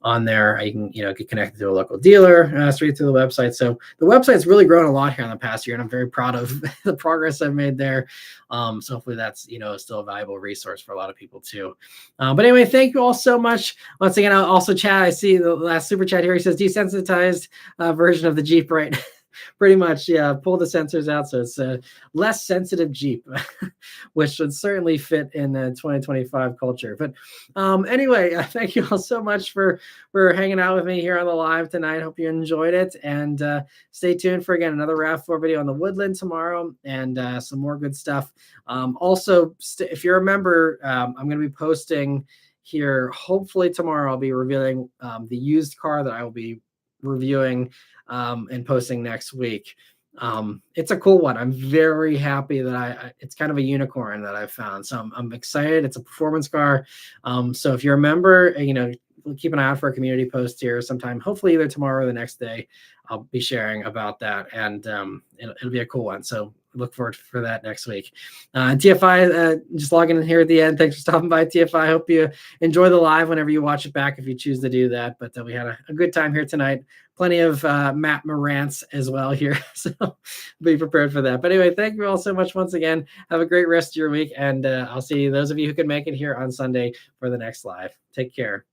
on there. You can get connected to a local dealer straight through the website. So the website's really grown a lot here in the past year, and I'm very proud of the progress I've made there. So hopefully that's still a valuable resource for a lot of people too. But anyway, thank you all so much. Once again, I'll also chat. I see the last super chat here. He says desensitized version of the Jeep, right? Pretty much, yeah. Pull the sensors out, so it's a less sensitive Jeep, which would certainly fit in the 2025 culture. But anyway, thank you all so much for hanging out with me here on the live tonight. Hope you enjoyed it, and stay tuned for again another RAV4 video on the Woodland tomorrow, and some more good stuff. Also, if you're a member, I'm going to be posting here. Hopefully tomorrow, I'll be revealing the used car that I will be reviewing and posting next week. It's a cool one. I'm very happy that it's kind of a unicorn that I found. So I'm excited. It's a performance car. So if you're a member, keep an eye out for a community post here sometime, hopefully either tomorrow or the next day. I'll be sharing about that, and it'll be a cool one. So look forward for that next week. TFI, just logging in here at the end. Thanks for stopping by, TFI. I hope you enjoy the live whenever you watch it back, if you choose to do that. But we had a good time here tonight. Plenty of Matt Marant's as well here. So be prepared for that. But anyway, thank you all so much once again. Have a great rest of your week. And I'll see those of you who can make it here on Sunday for the next live. Take care.